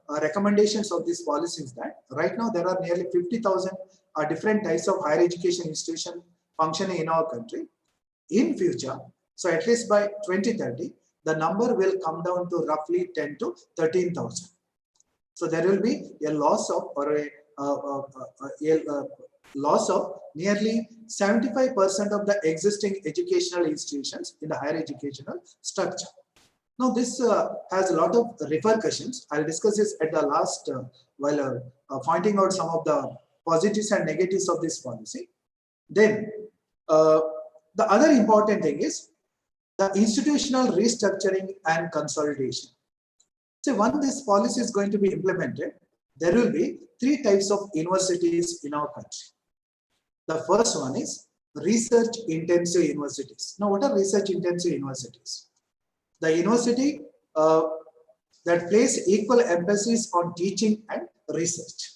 recommendations of this policy is that right now there are nearly 50,000 different types of higher education institutions functioning in our country. In future, so at least by 2030, the number will come down to roughly 10 to 13,000. So there will be a loss of loss of nearly 75% of the existing educational institutions in the higher educational structure. Now this has a lot of repercussions. I'll discuss this at the last while pointing out some of the positives and negatives of this policy. Then the other important thing is the institutional restructuring and consolidation. So once this policy is going to be implemented, there will be 3 types of universities in our country. The first one is research intensive universities. Now, what are research intensive universities? The university that place equal emphasis on teaching and research.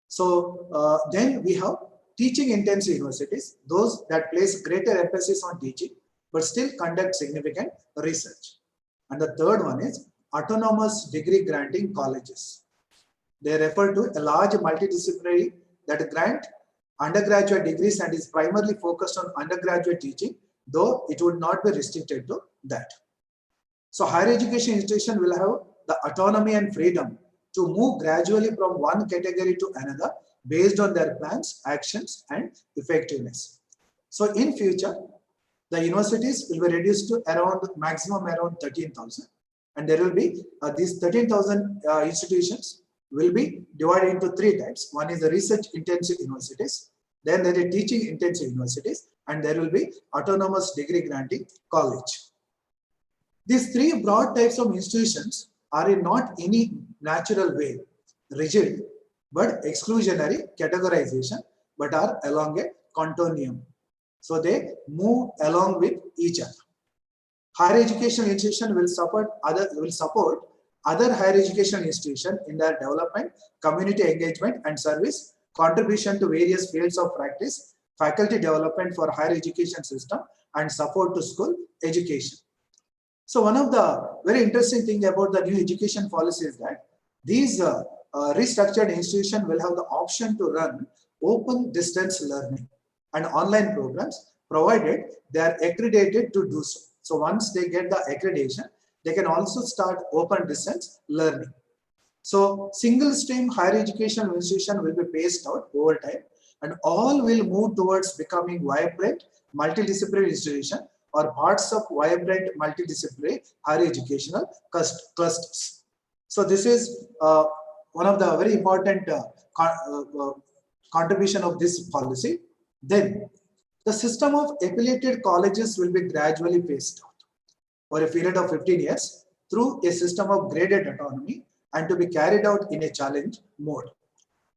So then we have teaching intensive universities, those that place greater emphasis on teaching but still conduct significant research. And the third one is autonomous degree granting colleges. They refer to a large multidisciplinary that grant undergraduate degrees and is primarily focused on undergraduate teaching, though it would not be restricted to that. So higher education institution will have the autonomy and freedom to move gradually from one category to another based on their plans, actions, and effectiveness. So in future, the universities will be reduced to maximum around 13,000, and there will be these 13,000 institutions will be divided into three types. One is the research intensive universities, then there is teaching intensive universities, and there will be autonomous degree granting college. These three broad types of institutions are in not any natural way rigid but exclusionary categorization, but are along a continuum. So they move along with each other. Higher education institution will support other higher education institutions in their development, community engagement and service, contribution to various fields of practice, faculty development for higher education system, and support to school education. So one of the very interesting thing about the new education policy is that these restructured institutions will have the option to run open distance learning and online programs, provided they are accredited to do so. So once they get the accreditation, they can also start open distance learning. So single stream higher education institution will be phased out over time, and all will move towards becoming vibrant multidisciplinary institution or parts of vibrant multidisciplinary higher educational clusters. So this is one of the very important contribution of this policy. Then the system of affiliated colleges will be gradually phased out for a period of 15 years through a system of graded autonomy and to be carried out in a challenge mode.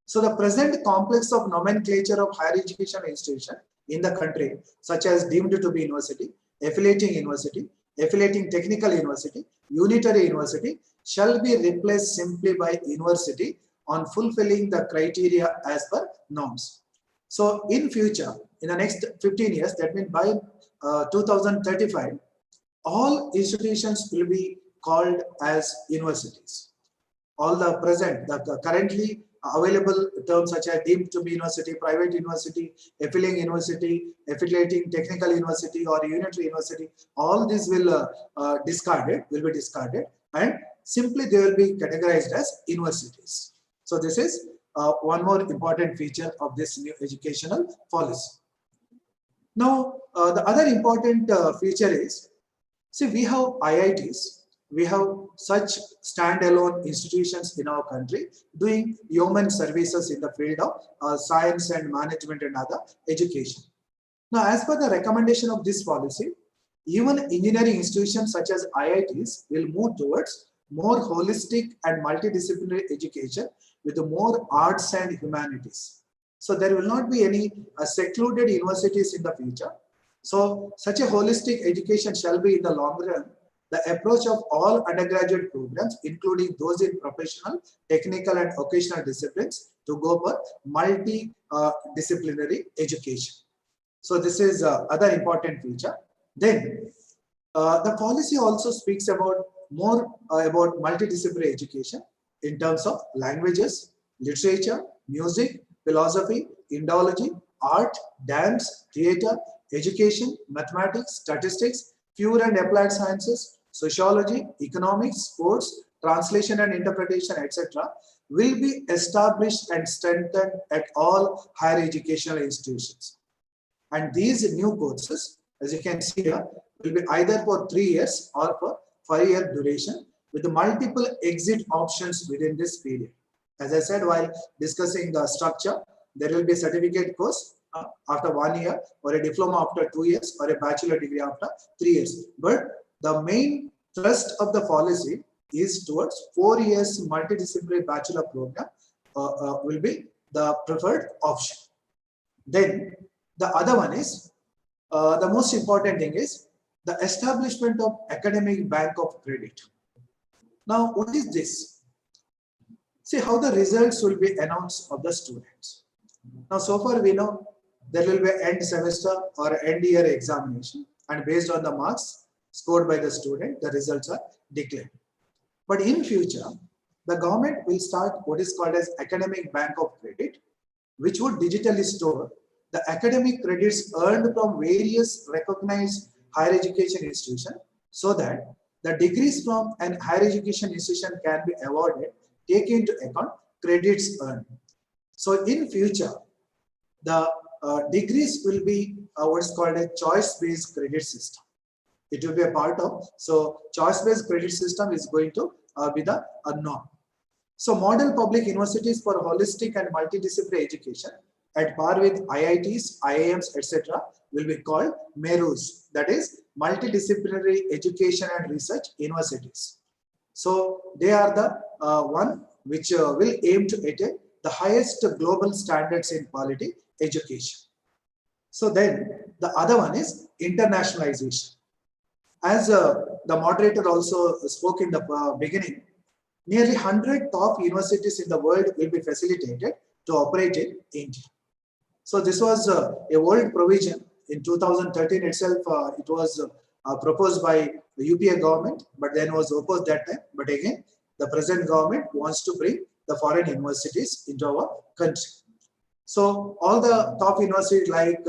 So the present complex of nomenclature of higher education institution in the country, such as deemed to be university, affiliating technical university, unitary university, shall be replaced simply by university on fulfilling the criteria as per norms. So in future, in the next 15 years, that means by 2035, all institutions will be called as universities. All the present, the currently available terms such as deemed to be university, private university, affiliating university, affiliating technical university or unitary university, all these will be discarded, and simply they will be categorized as universities. So this is one more important feature of this new educational policy. Now, the other important feature is, see, we have IITs, we have such standalone institutions in our country doing human services in the field of science and management and other education. Now, as per the recommendation of this policy, even engineering institutions such as IITs will move towards more holistic and multidisciplinary education with more arts and humanities. So there will not be any secluded universities in the future. So such a holistic education shall be in the long run the approach of all undergraduate programs, including those in professional, technical and vocational disciplines, to go for multidisciplinary education. So this is other important feature. Then the policy also speaks about more about multidisciplinary education in terms of languages, literature, music, philosophy, Indology, art, dance, theatre, education, mathematics, statistics, pure and applied sciences, sociology, economics, sports, translation and interpretation, etc. will be established and strengthened at all higher educational institutions. And these new courses, as you can see here, will be either for 3 years or for 5-year duration with multiple exit options within this period. As I said while discussing the structure, there will be a certificate course after 1 year, or a diploma after 2 years, or a bachelor degree after 3 years. But the main thrust of the policy is towards 4 years multidisciplinary bachelor program will be the preferred option. Then the other one is, the most important thing is the establishment of academic bank of credit. Now, what is this? See how the results will be announced of the students. Now, so far we know there will be end semester or end year examination, and based on the marks scored by the student, the results are declared. But in future, the government will start what is called as academic bank of credit, which would digitally store the academic credits earned from various recognized higher education institutions, so that the degrees from an higher education institution can be awarded, take into account credits earned. So in future, the degrees will be what's called a choice-based credit system. It will be a part of, so choice-based credit system is going to be the norm. So model public universities for holistic and multidisciplinary education at par with IITs, IIMs, etc. will be called MERUs, that is Multidisciplinary Education and Research Universities. So they are the one which will aim to attain the highest global standards in quality education. So then the other one is internationalization. As the moderator also spoke in the beginning, nearly 100 top universities in the world will be facilitated to operate in India. So this was a world provision. In 2013 itself, it was proposed by the UPA government, but then was opposed that time. But again, the present government wants to bring the foreign universities into our country. So all the top universities like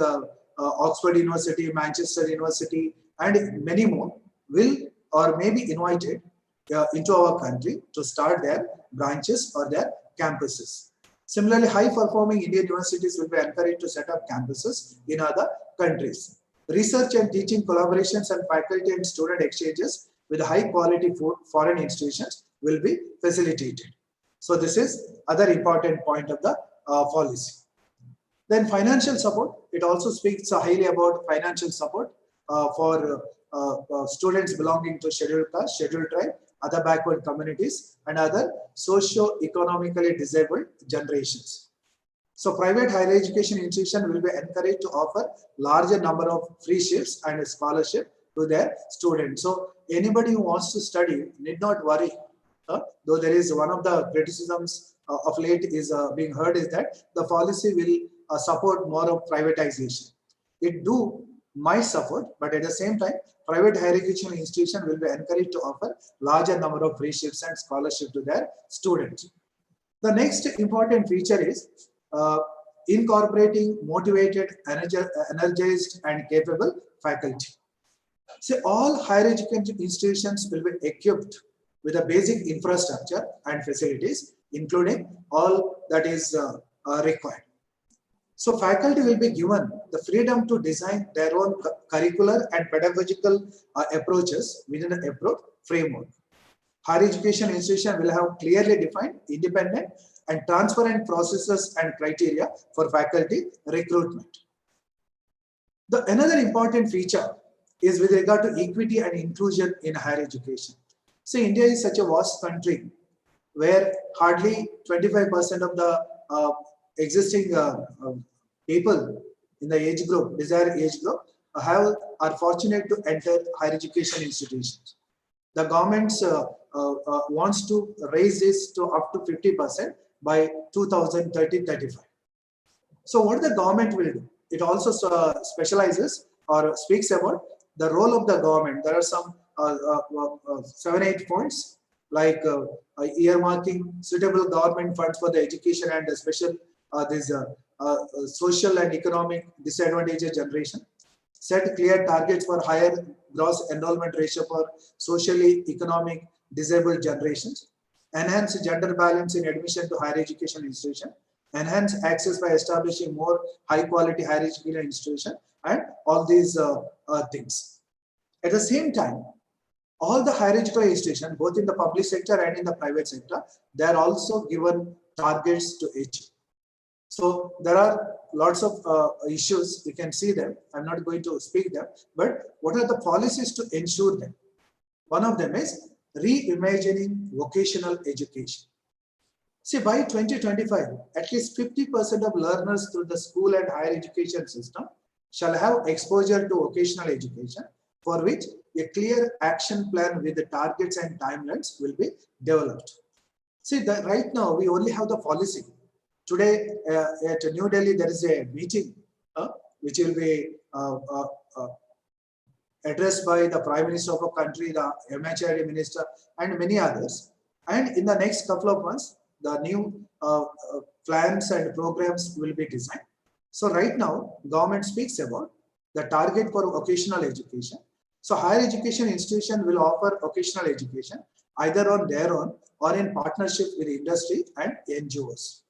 Oxford University, Manchester University, and many more will or may be invited into our country to start their branches or their campuses. Similarly, high-performing Indian universities will be encouraged to set up campuses in other countries. Research and teaching collaborations and faculty and student exchanges with high-quality foreign institutions will be facilitated. So this is other important point of the policy. Then financial support. It also speaks highly about financial support for students belonging to scheduled caste, scheduled tribe, other backward communities, and other socio-economically disabled generations. So private higher education institutions will be encouraged to offer larger number of free shifts and scholarship to their students. So anybody who wants to study need not worry. Though there is one of the criticisms of late is being heard is that the policy will support more of privatization. It might support, but at the same time, private higher education institutions will be encouraged to offer larger number of free shifts and scholarship to their students. The next important feature is incorporating motivated, energized, and capable faculty. So all higher education institutions will be equipped with a basic infrastructure and facilities, including all that is required. So faculty will be given the freedom to design their own curricular and pedagogical approaches within an approved framework. Higher education institution will have clearly defined, independent, and transparent processes and criteria for faculty recruitment. Another important feature is with regard to equity and inclusion in higher education. So India is such a vast country where hardly 25% of the existing people in the age group, desired age group, are fortunate to enter higher education institutions. The government wants to raise this to up to 50% by 2030-35. So what the government will do? It also specializes or speaks about the role of the government. There are some 7-8 points like earmarking suitable government funds for the education and special social and economic disadvantaged generation. Set clear targets for higher gross enrollment ratio for socially economic disabled generations. Enhance gender balance in admission to higher education institution. Enhance access by establishing more high quality higher education institution, and all these things. At the same time, all the higher education institutions, both in the public sector and in the private sector, they are also given targets to achieve. So there are lots of issues, you can see them. I'm not going to speak them, but what are the policies to ensure them? One of them is reimagining vocational education. See, by 2025, at least 50% of learners through the school and higher education system shall have exposure to vocational education, for which a clear action plan with the targets and timelines will be developed. See, right now we only have the policy. Today at New Delhi, there is a meeting which will be addressed by the Prime Minister of a country, the MHRD Minister, and many others. And in the next couple of months, the new plans and programs will be designed. So right now, government speaks about the target for vocational education. So higher education institution will offer vocational education either on their own or in partnership with industry and NGOs.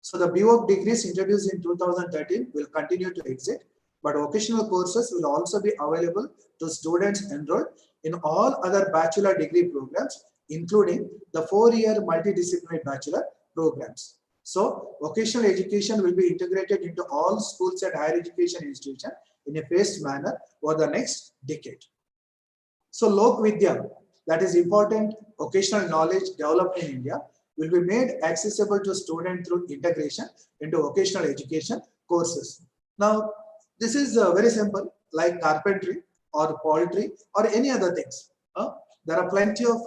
So the BVoc degrees introduced in 2013 will continue to exist, but vocational courses will also be available to students enrolled in all other bachelor degree programs including the 4-year multidisciplinary bachelor programs. So vocational education will be integrated into all schools and higher education institutions in a phased manner over the next decade. So Lok Vidya, that is important vocational knowledge developed in India, will be made accessible to students through integration into vocational education courses. Now, this is very simple, like carpentry or poultry or any other things. There are plenty of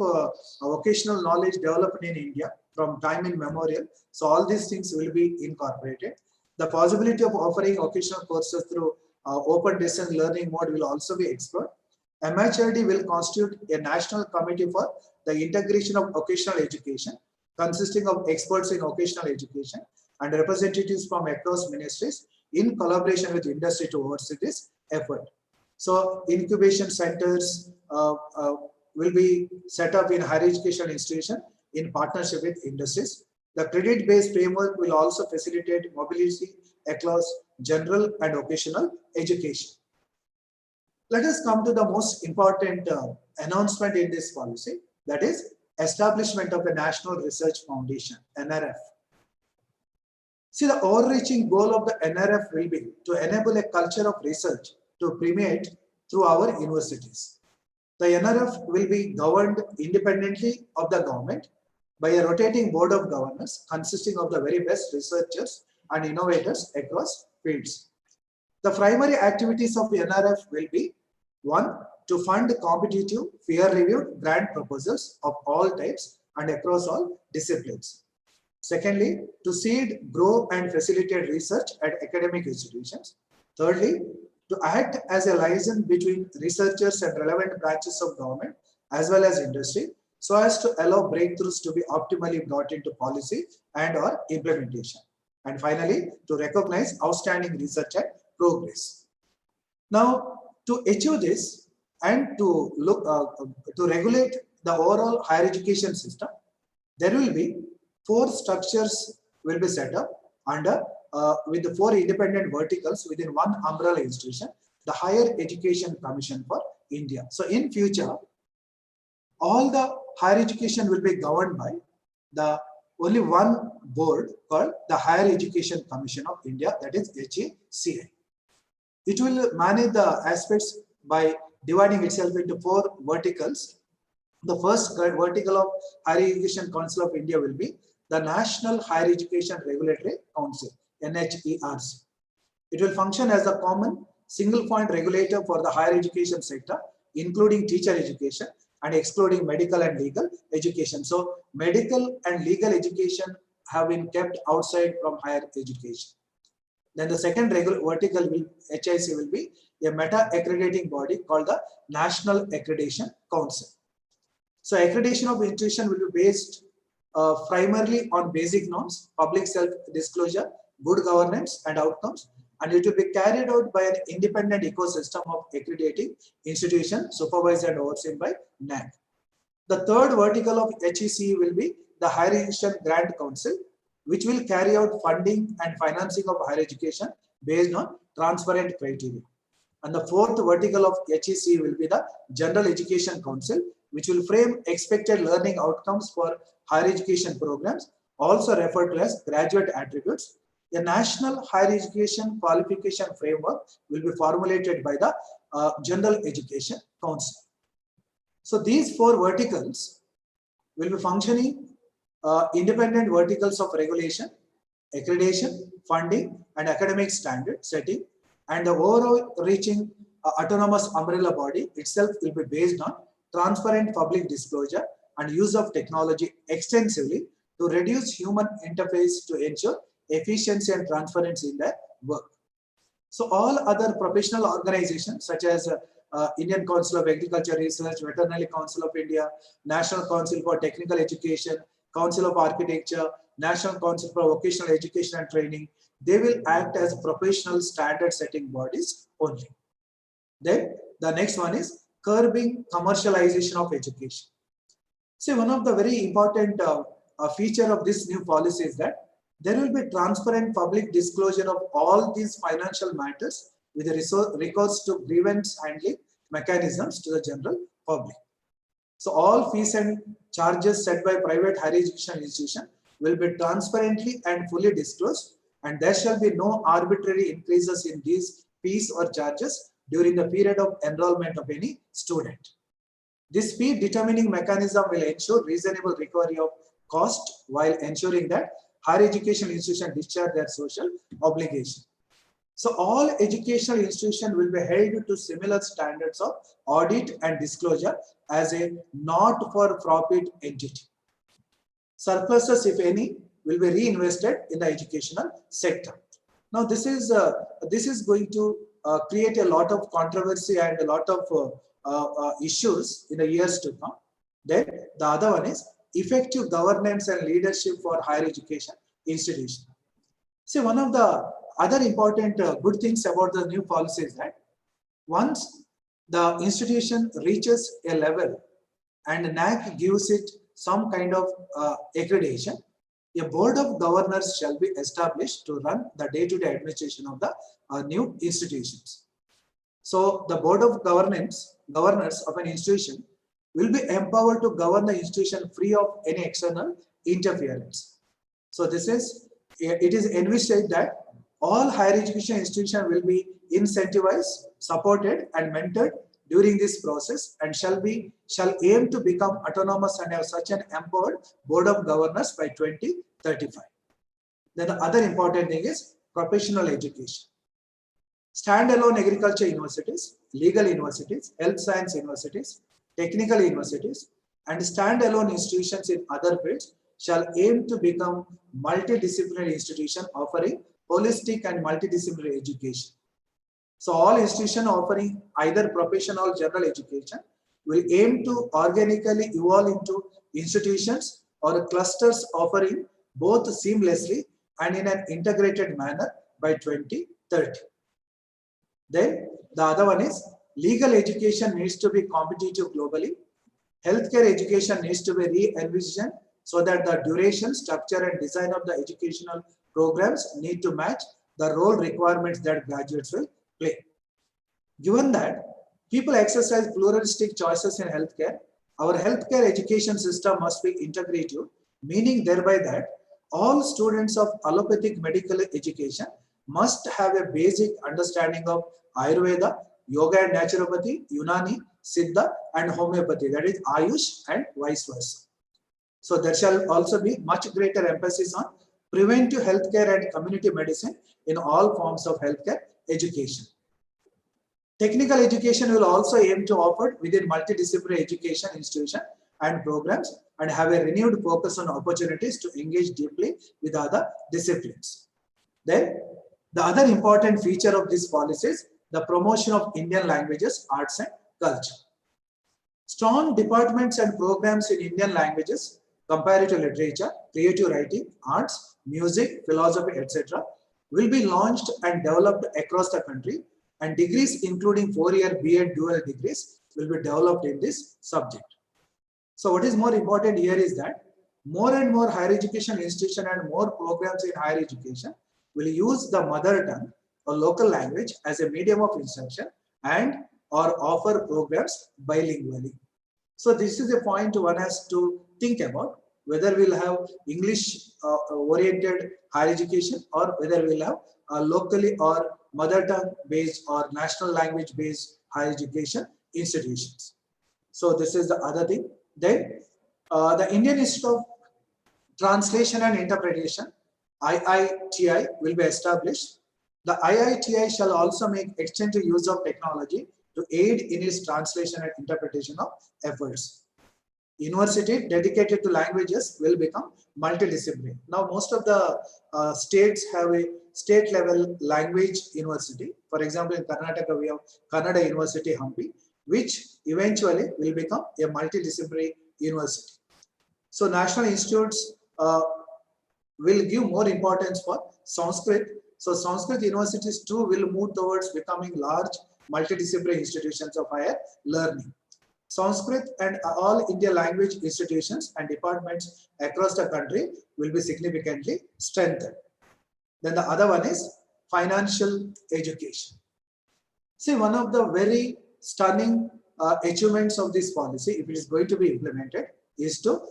vocational knowledge developed in India from time immemorial. So all these things will be incorporated. The possibility of offering vocational courses through open distance learning mode will also be explored. MHRD will constitute a national committee for the integration of vocational education, consisting of experts in vocational education and representatives from across ministries in collaboration with industry to oversee this effort. So incubation centers will be set up in higher education institutions in partnership with industries. The credit-based framework will also facilitate mobility across general and vocational education. Let us come to the most important announcement in this policy, that is establishment of a National Research Foundation, NRF. See, the overreaching goal of the NRF will be to enable a culture of research to permeate through our universities. The NRF will be governed independently of the government by a rotating board of governors consisting of the very best researchers and innovators across fields. The primary activities of the NRF will be: 1. To fund competitive, peer-reviewed grant proposals of all types and across all disciplines. Secondly, to seed, grow and facilitate research at academic institutions. Thirdly, to act as a liaison between researchers and relevant branches of government as well as industry, so as to allow breakthroughs to be optimally brought into policy and or implementation. And finally, to recognize outstanding research and progress. Now, to achieve this and to look to regulate the overall higher education system, there will be 4 structures will be set up under with the 4 independent verticals within one umbrella institution, the Higher Education Commission for India. So in future, all the higher education will be governed by the only one board called the Higher Education Commission of India, that is HECI. It will manage the aspects by dividing itself into 4 verticals. The first vertical of Higher Education Council of India will be the National Higher Education Regulatory Council, NHERC. It will function as a common single point regulator for the higher education sector, including teacher education and excluding medical and legal education. So medical and legal education have been kept outside from higher education. Then the second vertical will, HIC, will be a meta-accrediting body called the National Accreditation Council. So accreditation of institution will be based primarily on basic norms, public self-disclosure, good governance and outcomes, and it will be carried out by an independent ecosystem of accrediting institutions supervised and overseen by NAC. The third vertical of HEC will be the Higher Education Grant Council, which will carry out funding and financing of higher education based on transparent criteria. And the fourth vertical of HEC will be the General Education Council, which will frame expected learning outcomes for higher education programs, also referred to as graduate attributes. A national higher education qualification framework will be formulated by the General Education Council. So these 4 verticals will be functioning independent verticals of regulation, accreditation, funding, and academic standard setting, and the overreaching autonomous umbrella body itself will be based on transparent public disclosure and use of technology extensively to reduce human interface to ensure efficiency and transparency in their work. So all other professional organizations such as Indian Council of Agriculture Research, Veterinary Council of India, National Council for Technical Education, Council of Architecture, National Council for Vocational Education and Training, they will act as professional standard setting bodies only. Then the next one is curbing commercialization of education. See, one of the very important feature of this new policy is that there will be transparent public disclosure of all these financial matters with recourse to grievance handling mechanisms to the general public. So all fees and charges set by private higher education institution will be transparently and fully disclosed, and there shall be no arbitrary increases in these fees or charges during the period of enrollment of any student. This fee determining mechanism will ensure reasonable recovery of cost while ensuring that higher education institutions discharge their social obligation. So all educational institutions will be held to similar standards of audit and disclosure as a not-for-profit entity. Surpluses, if any, will be reinvested in the educational sector. Now, this is going to create a lot of controversy and a lot of issues in the years to come. Then the other one is effective governance and leadership for higher education institutions. See, one of the other important good things about the new policy is that once the institution reaches a level and NAC gives it some kind of accreditation, a board of governors shall be established to run the day-to-day administration of the new institutions. So the board of governors of an institution will be empowered to govern the institution free of any external interference. So it is envisaged that all higher education institutions will be incentivized, supported and mentored during this process and shall aim to become autonomous and have such an empowered board of governors by 2035. Then the other important thing is professional education. Standalone agriculture universities, legal universities, health science universities, technical universities, and standalone institutions in other fields shall aim to become multidisciplinary institutions offering holistic and multidisciplinary education. So all institutions offering either professional or general education will aim to organically evolve into institutions or clusters offering both seamlessly and in an integrated manner by 2030. Then the other one is legal education needs to be competitive globally. Healthcare education needs to be re-envisioned so that the duration, structure and design of the educational programs need to match the role requirements that graduates will play. Given that people exercise pluralistic choices in healthcare, our healthcare education system must be integrative, meaning thereby that all students of allopathic medical education must have a basic understanding of Ayurveda, Yoga and Naturopathy, Unani, Siddha and Homeopathy, that is Ayush and vice versa. So there shall also be much greater emphasis on preventive healthcare and community medicine in all forms of healthcare education. Technical education will also aim to offer within multidisciplinary education institution and programs and have a renewed focus on opportunities to engage deeply with other disciplines. Then the other important feature of this policy is the promotion of Indian languages, arts and culture. Strong departments and programs in Indian languages, comparative literature, creative writing, arts, music, philosophy, etc. will be launched and developed across the country, and degrees including 4-year B.Ed dual degrees will be developed in this subject. So what is more important here is that more and more higher education institutions and more programs in higher education will use the mother tongue or local language as a medium of instruction and or offer programs bilingually. So this is a point one has to think about, whether we'll have English oriented higher education or whether we'll have locally or mother tongue based or national language based higher education institutions. So this is the other thing. Then the Indian Institute of Translation and Interpretation, IITI, will be established. The IITI shall also make extensive use of technology to aid in its translation and interpretation of efforts. University dedicated to languages will become multidisciplinary. Now, most of the states have a state level language university. For example, in Karnataka, we have Kannada University, Hampi, which eventually will become a multidisciplinary university. So, national institutes will give more importance for Sanskrit. So, Sanskrit universities too will move towards becoming large multidisciplinary institutions of higher learning. Sanskrit and all India language institutions and departments across the country will be significantly strengthened. Then the other one is financial education. See, one of the very stunning achievements of this policy, if it is going to be implemented, is to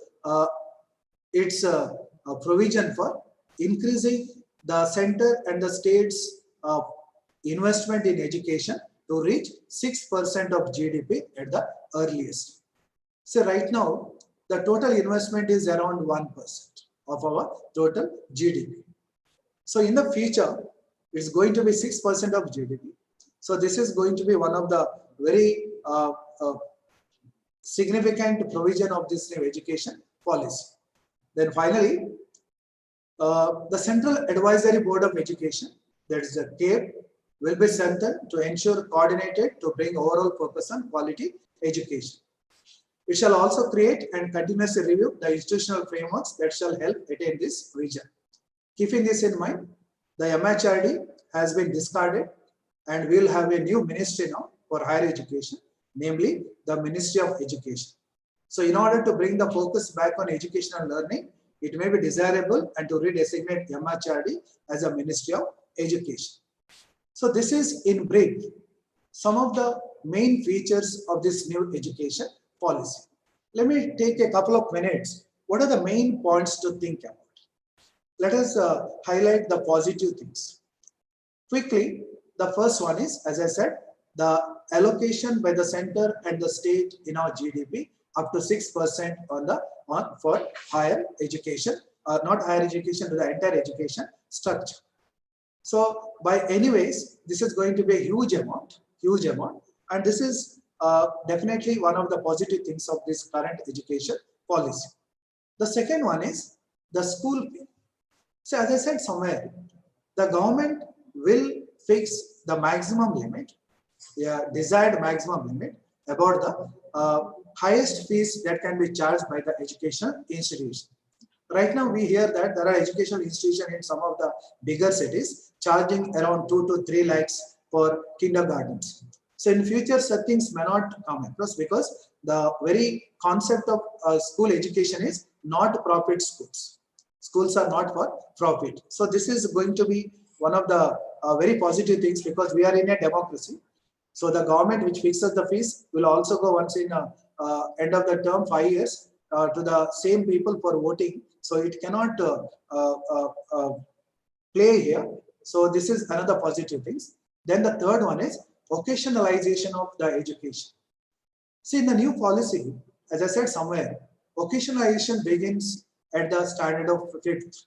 its provision for increasing the center and the state's investment in education to reach 6% of GDP at the earliest. So right now, the total investment is around 1% of our total GDP. So in the future, it's going to be 6% of GDP. So this is going to be one of the very significant provision of this new education policy. Then finally, the Central Advisory Board of Education, that is the CABE, will be strengthened to ensure coordinated to bring overall focus on quality education. It shall also create and continuously review the institutional frameworks that shall help attain this vision. Keeping this in mind, the MHRD has been discarded and we will have a new ministry now for higher education, namely the Ministry of Education. So in order to bring the focus back on educational learning, it may be desirable and to redesignate MHRD as a Ministry of Education. So this is in brief some of the main features of this new education policy. Let me take a couple of minutes. What are the main points to think about? Let us highlight the positive things. Quickly, the first one is, as I said, the allocation by the center and the state in our GDP up to 6% for higher education, not higher education, to the entire education structure. So by anyways, this is going to be a huge amount, and this is definitely one of the positive things of this current education policy. The second one is the school fee. So as I said somewhere, the government will fix the maximum limit, desired maximum limit about the highest fees that can be charged by the educational institution. Right now we hear that there are educational institutions in some of the bigger cities charging around 2 to 3 lakhs for kindergartens. So in future such things may not come across because the very concept of school education is not profit schools. Schools are not for profit. So this is going to be one of the very positive things because we are in a democracy. So the government which fixes the fees will also go once in end of the term 5 years to the same people for voting. So it cannot play here. So this is another positive thing. Then the third one is vocationalization of the education. See, in the new policy, as I said somewhere, vocationalization begins at the standard of 5th.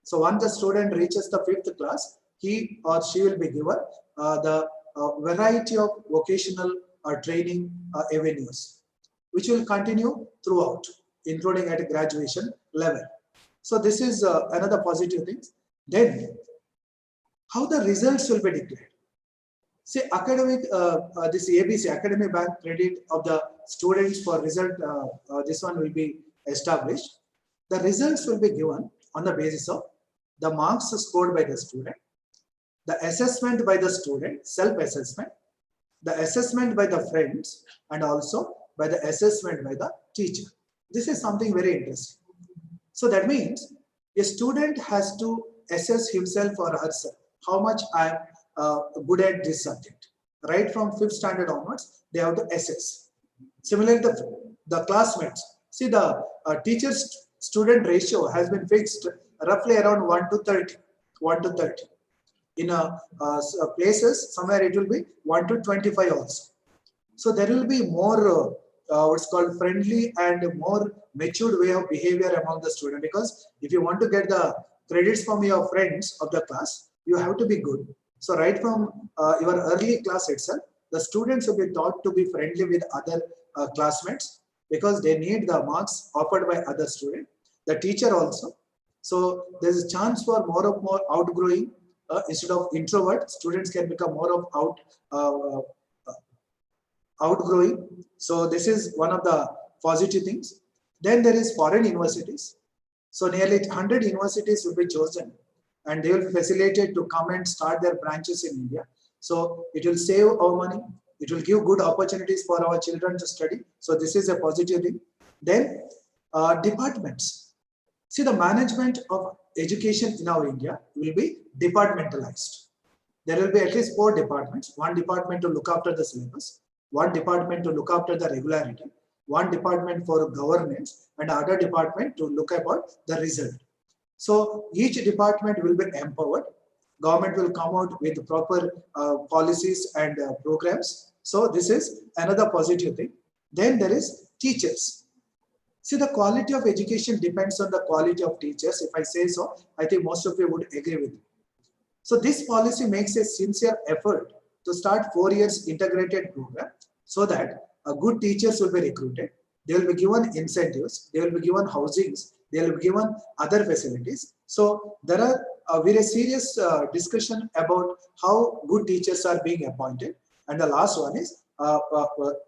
So once the student reaches the 5th class, he or she will be given the variety of vocational training avenues, which will continue throughout, including at a graduation level. So this is another positive thing. Then, how the results will be declared. See, academic, this ABC, academic bank credit of the students for result, this one will be established. The results will be given on the basis of the marks scored by the student, the assessment by the student, self-assessment, the assessment by the friends, and also by the assessment by the teacher. This is something very interesting. So that means a student has to assess himself or herself, how much I am good at this subject. Right from 5th standard onwards, they have to assess. Similarly, the classmates. See, the teacher-student ratio has been fixed roughly around 1 to 30. 1 to 30. In places, somewhere it will be 1 to 25 also. So there will be more what's called friendly and more matured way of behavior among the student, because if you want to get the credits from your friends of the class, you have to be good. So right from your early class itself, the students will be taught to be friendly with other classmates because they need the marks offered by other students. The teacher also. So there's a chance for more outgrowing. Instead of introvert, students can become more of outgrowing. So this is one of the positive things. Then there is foreign universities. So nearly 100 universities will be chosen and they will be facilitated to come and start their branches in India. So it will save our money. It will give good opportunities for our children to study. So this is a positive thing. Then departments. See, the management of education in our India will be departmentalized. There will be at least 4 departments. One department to look after the syllabus, one department to look after the regularity, one department for governance, and other department to look about the result. So each department will be empowered. Government will come out with proper policies and programs. So this is another positive thing. Then there is teachers. See, the quality of education depends on the quality of teachers. If I say so, I think most of you would agree with me. So this policy makes a sincere effort to start 4 years integrated program so that good teachers will be recruited. They will be given incentives. They will be given housings. They will be given other facilities. So there are a very serious discussion about how good teachers are being appointed. And the last one is,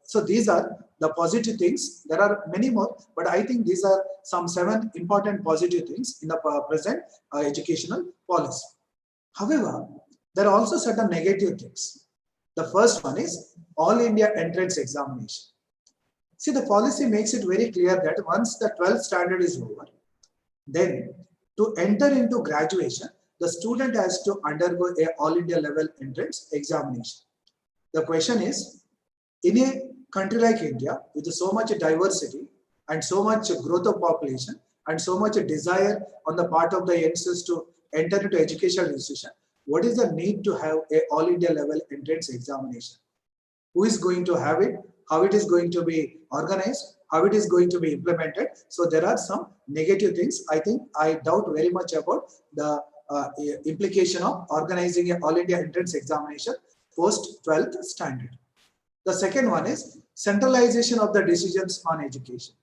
so these are the positive things. There are many more, but I think these are some 7 important positive things in the present educational policy. However, there are also certain negative things. The first one is All India Entrance Examination. See, the policy makes it very clear that once the 12th standard is over, then to enter into graduation, the student has to undergo a All India level entrance examination. The question is, in a country like India, with so much diversity and so much growth of population and so much desire on the part of the youngsters to enter into educational institution, what is the need to have a All India level entrance examination? Who is going to have it? How it is going to be organized? How it is going to be implemented? So there are some negative things. I think I doubt very much about the implication of organizing an All India entrance examination post 12th standard. The second one is centralization of the decisions on education.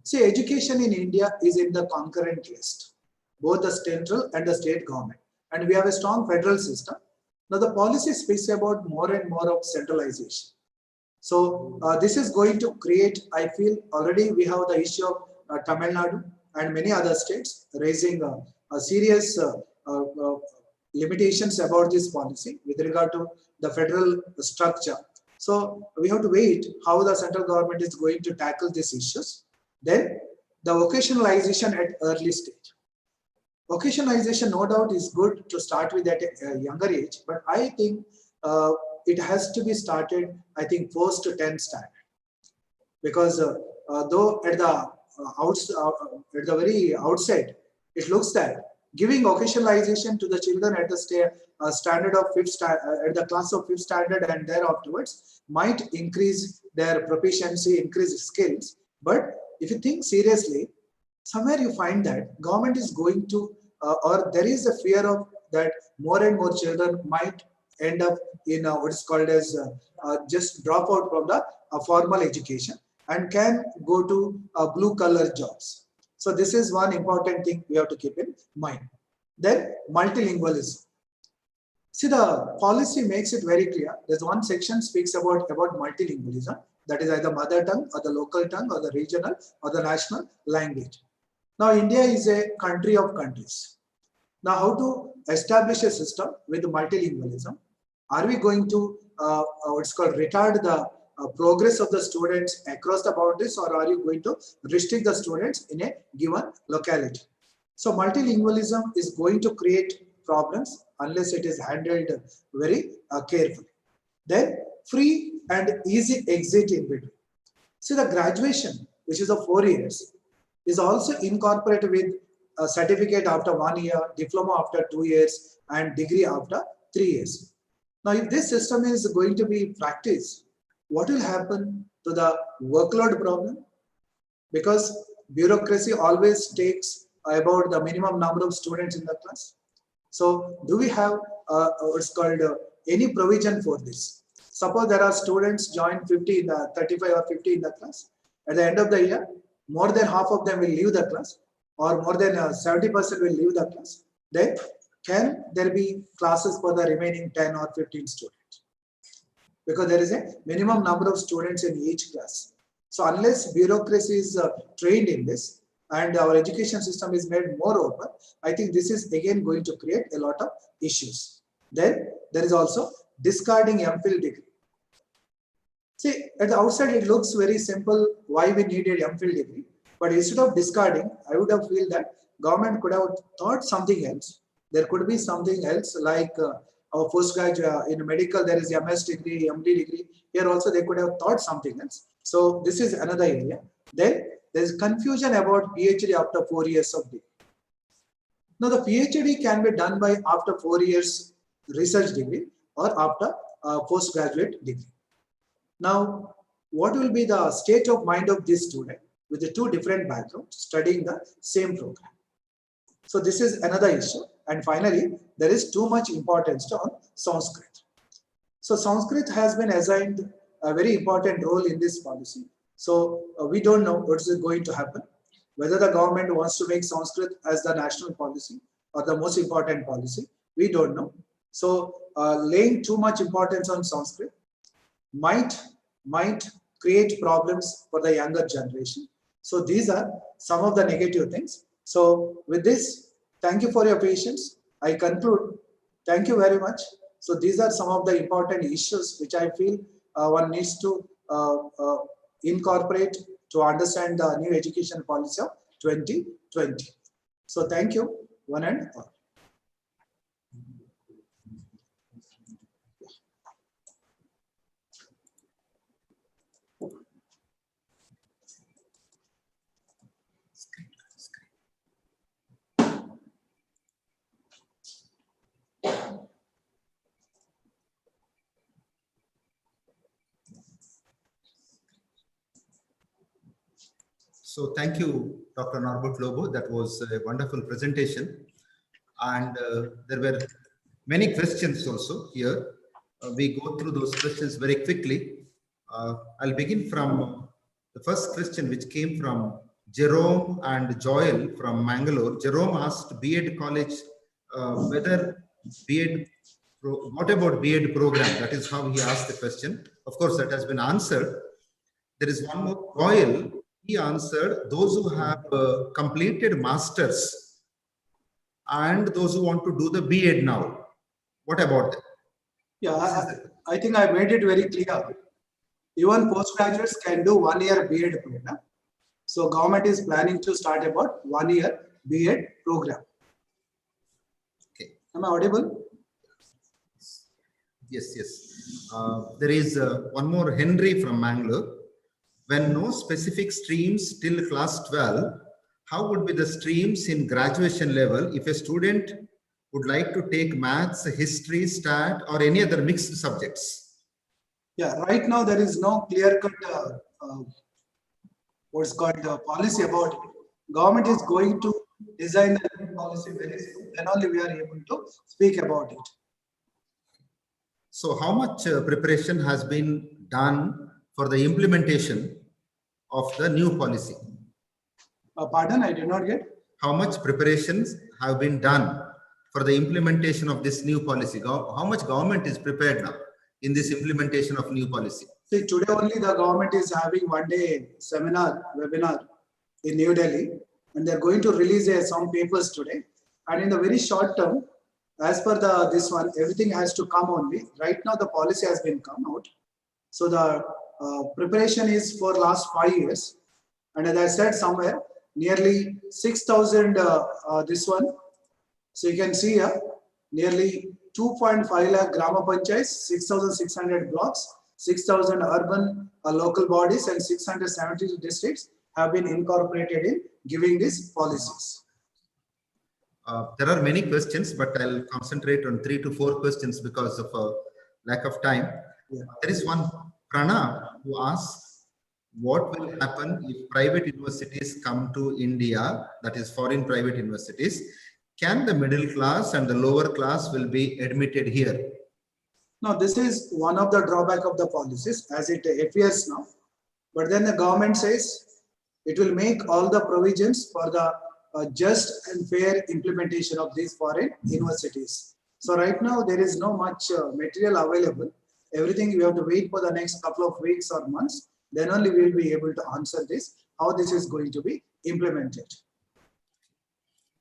See, education in India is in the concurrent list, both the central and the state government. And we have a strong federal system. Now the policy speaks about more and more of centralization. So this is going to create, I feel already we have the issue of Tamil Nadu and many other states raising a serious limitations about this policy with regard to the federal structure. So we have to wait how the central government is going to tackle these issues. Then the vocationalization at early stage. Vocationalization, no doubt, is good to start with at a younger age, but I think it has to be started, I think, post 10th standard. Because though at the very outset, it looks that giving vocationalization to the children at the standard of at the class of 5th standard and there afterwards might increase their proficiency, increase skills. But if you think seriously, somewhere you find that government is going to, or there is a fear of that more and more children might end up in what is called as just drop out from the formal education and can go to blue collar jobs. So this is one important thing we have to keep in mind. Then multilingualism. See, the policy makes it very clear. There's one section speaks about multilingualism, that is either mother tongue or the local tongue or the regional or the national language. Now, India is a country of countries. Now, how to establish a system with multilingualism? Are we going to what's called retard the progress of the students across the boundaries, or are you going to restrict the students in a given locality? So multilingualism is going to create problems unless it is handled very carefully. Then free and easy exit in between. See, the graduation, which is of 4 years, is also incorporated with a certificate after 1 year, diploma after 2 years, and degree after 3 years. Now, if this system is going to be practiced, what will happen to the workload problem? Because bureaucracy always takes about the minimum number of students in the class. So do we have what's called any provision for this? Suppose there are students join 50 in the 35 or 50 in the class. At the end of the year, more than half of them will leave the class, or more than 70% will leave the class. Then can there be classes for the remaining 10 or 15 students? Because there is a minimum number of students in each class. So unless bureaucracy is trained in this and our education system is made more open, I think this is again going to create a lot of issues. Then there is also discarding MPhil degree. See, at the outside it looks very simple why we needed MPhil degree, but instead of discarding, I would have feel that government could have thought something else. There could be something else like our postgraduate in medical, there is MS degree, MD degree. Here also they could have thought something else. So this is another area. Then there is confusion about PhD after 4 years of degree. Now the PhD can be done by after 4 years research degree or after postgraduate degree. Now, what will be the state of mind of this student with the two different backgrounds studying the same program? So this is another issue. And finally, there is too much importance on Sanskrit. So Sanskrit has been assigned a very important role in this policy. So we don't know what is going to happen, whether the government wants to make Sanskrit as the national policy or the most important policy, we don't know. So laying too much importance on Sanskrit might create problems for the younger generation. So these are some of the negative things. So with this, thank you for your patience. I conclude. Thank you very much. So these are some of the important issues which I feel one needs to incorporate to understand the new education policy of 2020. So thank you, one and all. So thank you, Dr. Norbert Lobo. That was a wonderful presentation. And there were many questions also here. We go through those questions very quickly. I'll begin from the first question, which came from Jerome and Joel from Mangalore. Jerome asked B.Ed college whether B.Ed, what about B.Ed program? That is how he asked the question. Of course, that has been answered. There is one more. Joel, he answered those who have completed masters and those who want to do the B.Ed now. What about them? Yeah, I think I made it very clear. Even postgraduates can do 1 year B.Ed program. So government is planning to start about 1 year B.Ed program. Okay. Am I audible? Yes, yes. There is one more, Henry from Mangalore. When no specific streams till class 12, how would be the streams in graduation level if a student would like to take maths, history, stat, or any other mixed subjects? Yeah, right now there is no clear-cut what's called policy about it. Government is going to design the policy very soon. Then only we are able to speak about it. So how much preparation has been done for the implementation of the new policy? Pardon, I did not get. How much preparations have been done for the implementation of this new policy? How much government is prepared now in this implementation of new policy? See, today only the government is having 1 day webinar in New Delhi, and they're going to release some papers today. And in the very short term, as per this one, everything has to come only. Right now, the policy has been come out. So the preparation is for last 5 years. And as I said somewhere, nearly 6,000 this one. So you can see here, nearly 2.5 lakh Grama Panchayats, 6,600 blocks, 6,000 urban local bodies and 672 districts have been incorporated in giving these policies. There are many questions, but I'll concentrate on 3 to 4 questions because of lack of time. Yeah. There is one, Pranav, who asks, what will happen if private universities come to India, that is foreign private universities? Can the middle class and the lower class will be admitted here? Now, this is one of the drawback of the policies as it appears now. But then the government says it will make all the provisions for the just and fair implementation of these foreign universities. So right now there is no much material available. Everything we have to wait for the next couple of weeks or months. Then only we will be able to answer this, how this is going to be implemented.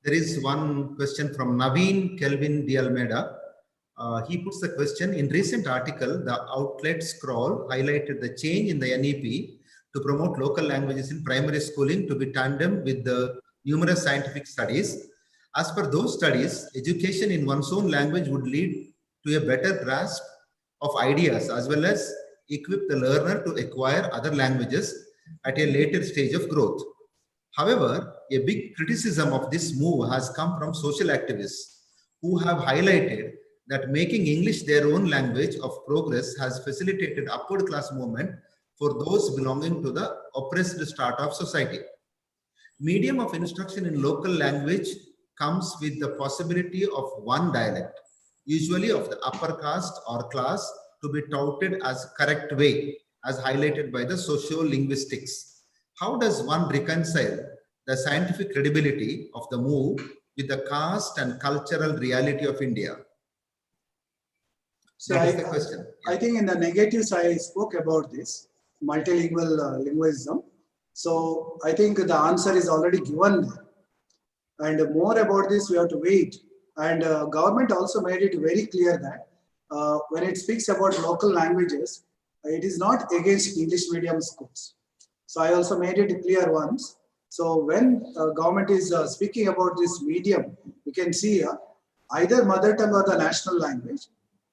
There is one question from Naveen Kelvin de Almeida. He puts the question, in recent article, the outlet scroll highlighted the change in the NEP to promote local languages in primary schooling to be tandem with the numerous scientific studies. As per those studies, education in one's own language would lead to a better grasp of ideas as well as equip the learner to acquire other languages at a later stage of growth. However, a big criticism of this move has come from social activists who have highlighted that making English their own language of progress has facilitated upward class movement for those belonging to the oppressed strata of society. Medium of instruction in local language comes with the possibility of one dialect, usually of the upper caste or class, to be touted as correct way, as highlighted by the socio-linguistics. How does one reconcile the scientific credibility of the move with the caste and cultural reality of India? So That is the question. I think in the negatives, I spoke about this multilingual linguism. So I think the answer is already given. And more about this, we have to wait. And government also made it very clear that when it speaks about local languages, it is not against English medium schools. So I also made it clear once. So when government is speaking about this medium, you can see either mother tongue or the national language,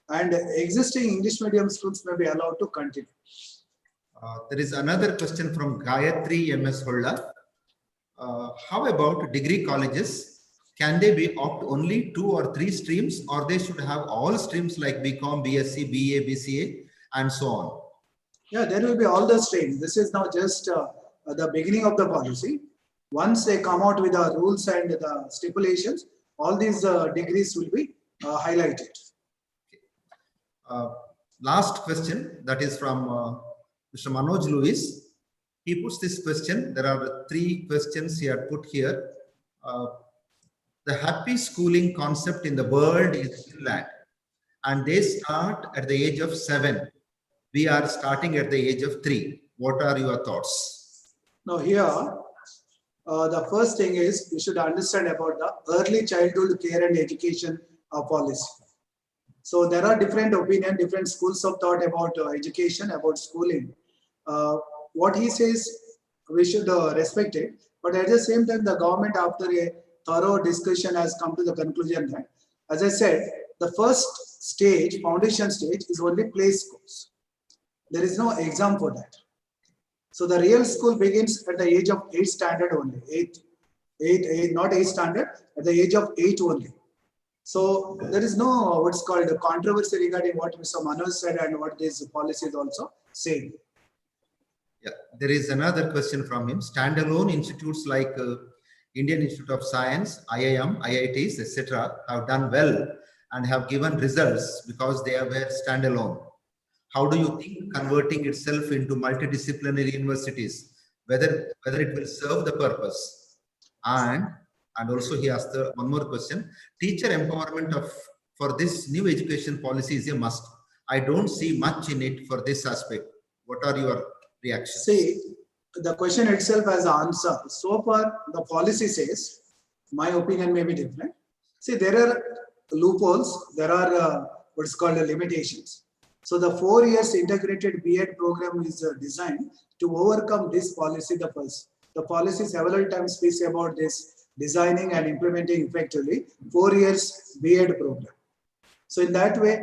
and existing English medium schools may be allowed to continue. There is another question from Gayatri MS Holla. How about degree colleges? Can they be opt only 2 or 3 streams, or they should have all streams like BCom, BSc, BA, BCA, and so on? Yeah, there will be all the streams. This is now just the beginning of the policy. Once they come out with the rules and the stipulations, all these degrees will be highlighted. Last question, that is from Mr. Manoj Lewis. He puts this question. There are 3 questions he had put here. The happy schooling concept in the world is Finland, and they start at the age of 7. We are starting at the age of 3. What are your thoughts? Now here, the first thing is you should understand about the early childhood care and education policy. So there are different opinions, different schools of thought about education, about schooling. What he says, we should respect it. But at the same time, the government, after a thorough discussion, has come to the conclusion that, as I said, the first stage, foundation stage, is only play schools. There is no exam for that. So the real school begins at the age of 8 standard only. 8, not 8 standard, at the age of 8 only. So there is no what's called a controversy regarding what Mr. Manoj said and what this policy is also saying. Yeah, there is another question from him. Standalone institutes like Indian Institute of Science, IIM, IITs, etc. have done well and have given results because they were standalone. How do you think converting itself into multidisciplinary universities, whether it will serve the purpose? And also he asked one more question. Teacher empowerment for this new education policy is a must. I don't see much in it for this aspect. What are your reactions? See, the question itself has an answer. So far, the policy says, my opinion may be different. See, there are loopholes, there are what's called limitations. So the 4 years integrated B.Ed program is designed to overcome this policy. The policy several times speaks about this designing and implementing effectively 4 years B.Ed program. So in that way,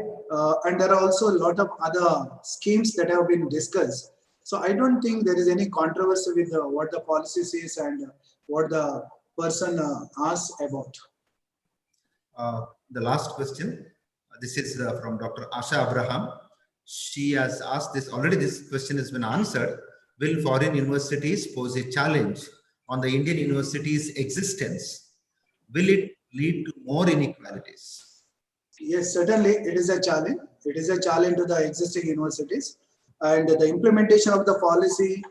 and there are also a lot of other schemes that have been discussed. So I don't think there is any controversy with what the policy says and what the person asks about. The last question, this is from Dr. Asha Abraham. She has asked this, already this question has been answered. Will foreign universities pose a challenge on the Indian universities' existence? Will it lead to more inequalities? Yes, certainly it is a challenge. It is a challenge to the existing universities. And the implementation of the policy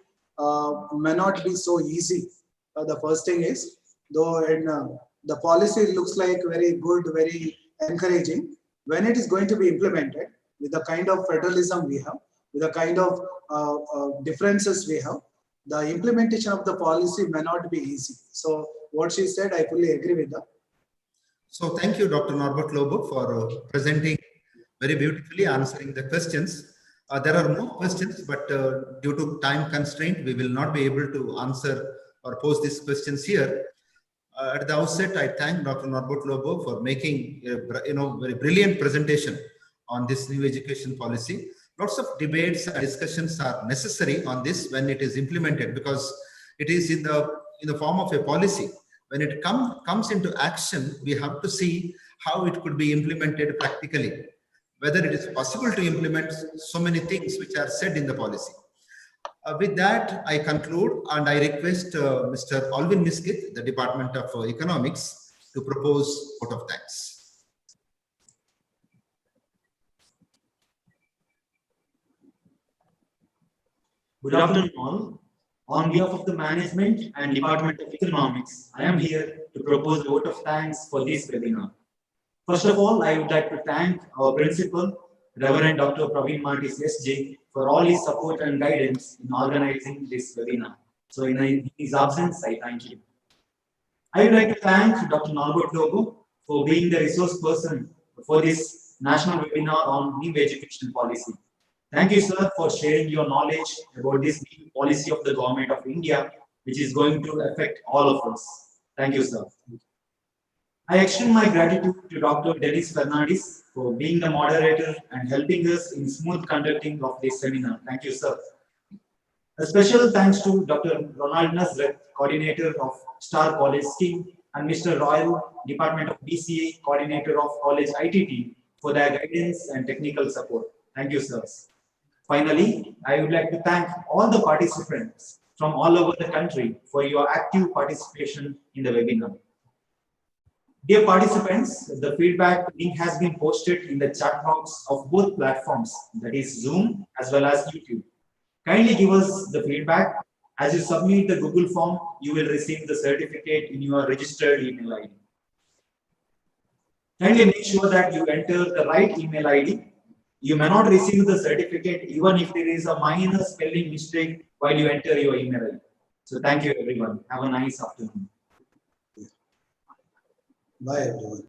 may not be so easy. The first thing is, though the policy looks like very good, very encouraging, when it is going to be implemented with the kind of federalism we have, with the kind of differences we have, the implementation of the policy may not be easy. So what she said, I fully agree with that. So thank you, Dr. Norbert Lobo, for presenting very beautifully, answering the questions. There are more questions, but due to time constraint, we will not be able to answer or pose these questions here. At the outset, I thank Dr. Norbert Lobo for making a very brilliant presentation on this new education policy. Lots of debates and discussions are necessary on this when it is implemented, because it is in the form of a policy. When it comes into action, we have to see how it could be implemented practically, whether it is possible to implement so many things which are said in the policy. With that, I conclude and I request Mr. Alvin Miskit, the Department of Economics, to propose vote of thanks. Good afternoon all. On behalf of the management and Department of Economics, I am here to propose a vote of thanks for this webinar. First of all, I would like to thank our principal, Reverend Dr. Praveen Martis SJ, for all his support and guidance in organizing this webinar. So in his absence, I thank him. I would like to thank Dr. Norbert Lobo for being the resource person for this national webinar on new education policy. Thank you, sir, for sharing your knowledge about this new policy of the Government of India, which is going to affect all of us. Thank you, sir. I extend my gratitude to Dr. Dennis Fernandez for being the moderator and helping us in smooth conducting of this seminar. Thank you, sir. A special thanks to Dr. Ronald Nasrat, Coordinator of Star College Scheme, and Mr. Royal, Department of BCA, Coordinator of College ITT, for their guidance and technical support. Thank you, sirs. Finally, I would like to thank all the participants from all over the country for your active participation in the webinar. Dear participants, the feedback link has been posted in the chat box of both platforms, that is Zoom as well as YouTube. Kindly give us the feedback. As you submit the Google form, you will receive the certificate in your registered email ID. Kindly make sure that you enter the right email ID. You may not receive the certificate even if there is a minor spelling mistake while you enter your email ID. So thank you everyone. Have a nice afternoon. Bye everyone.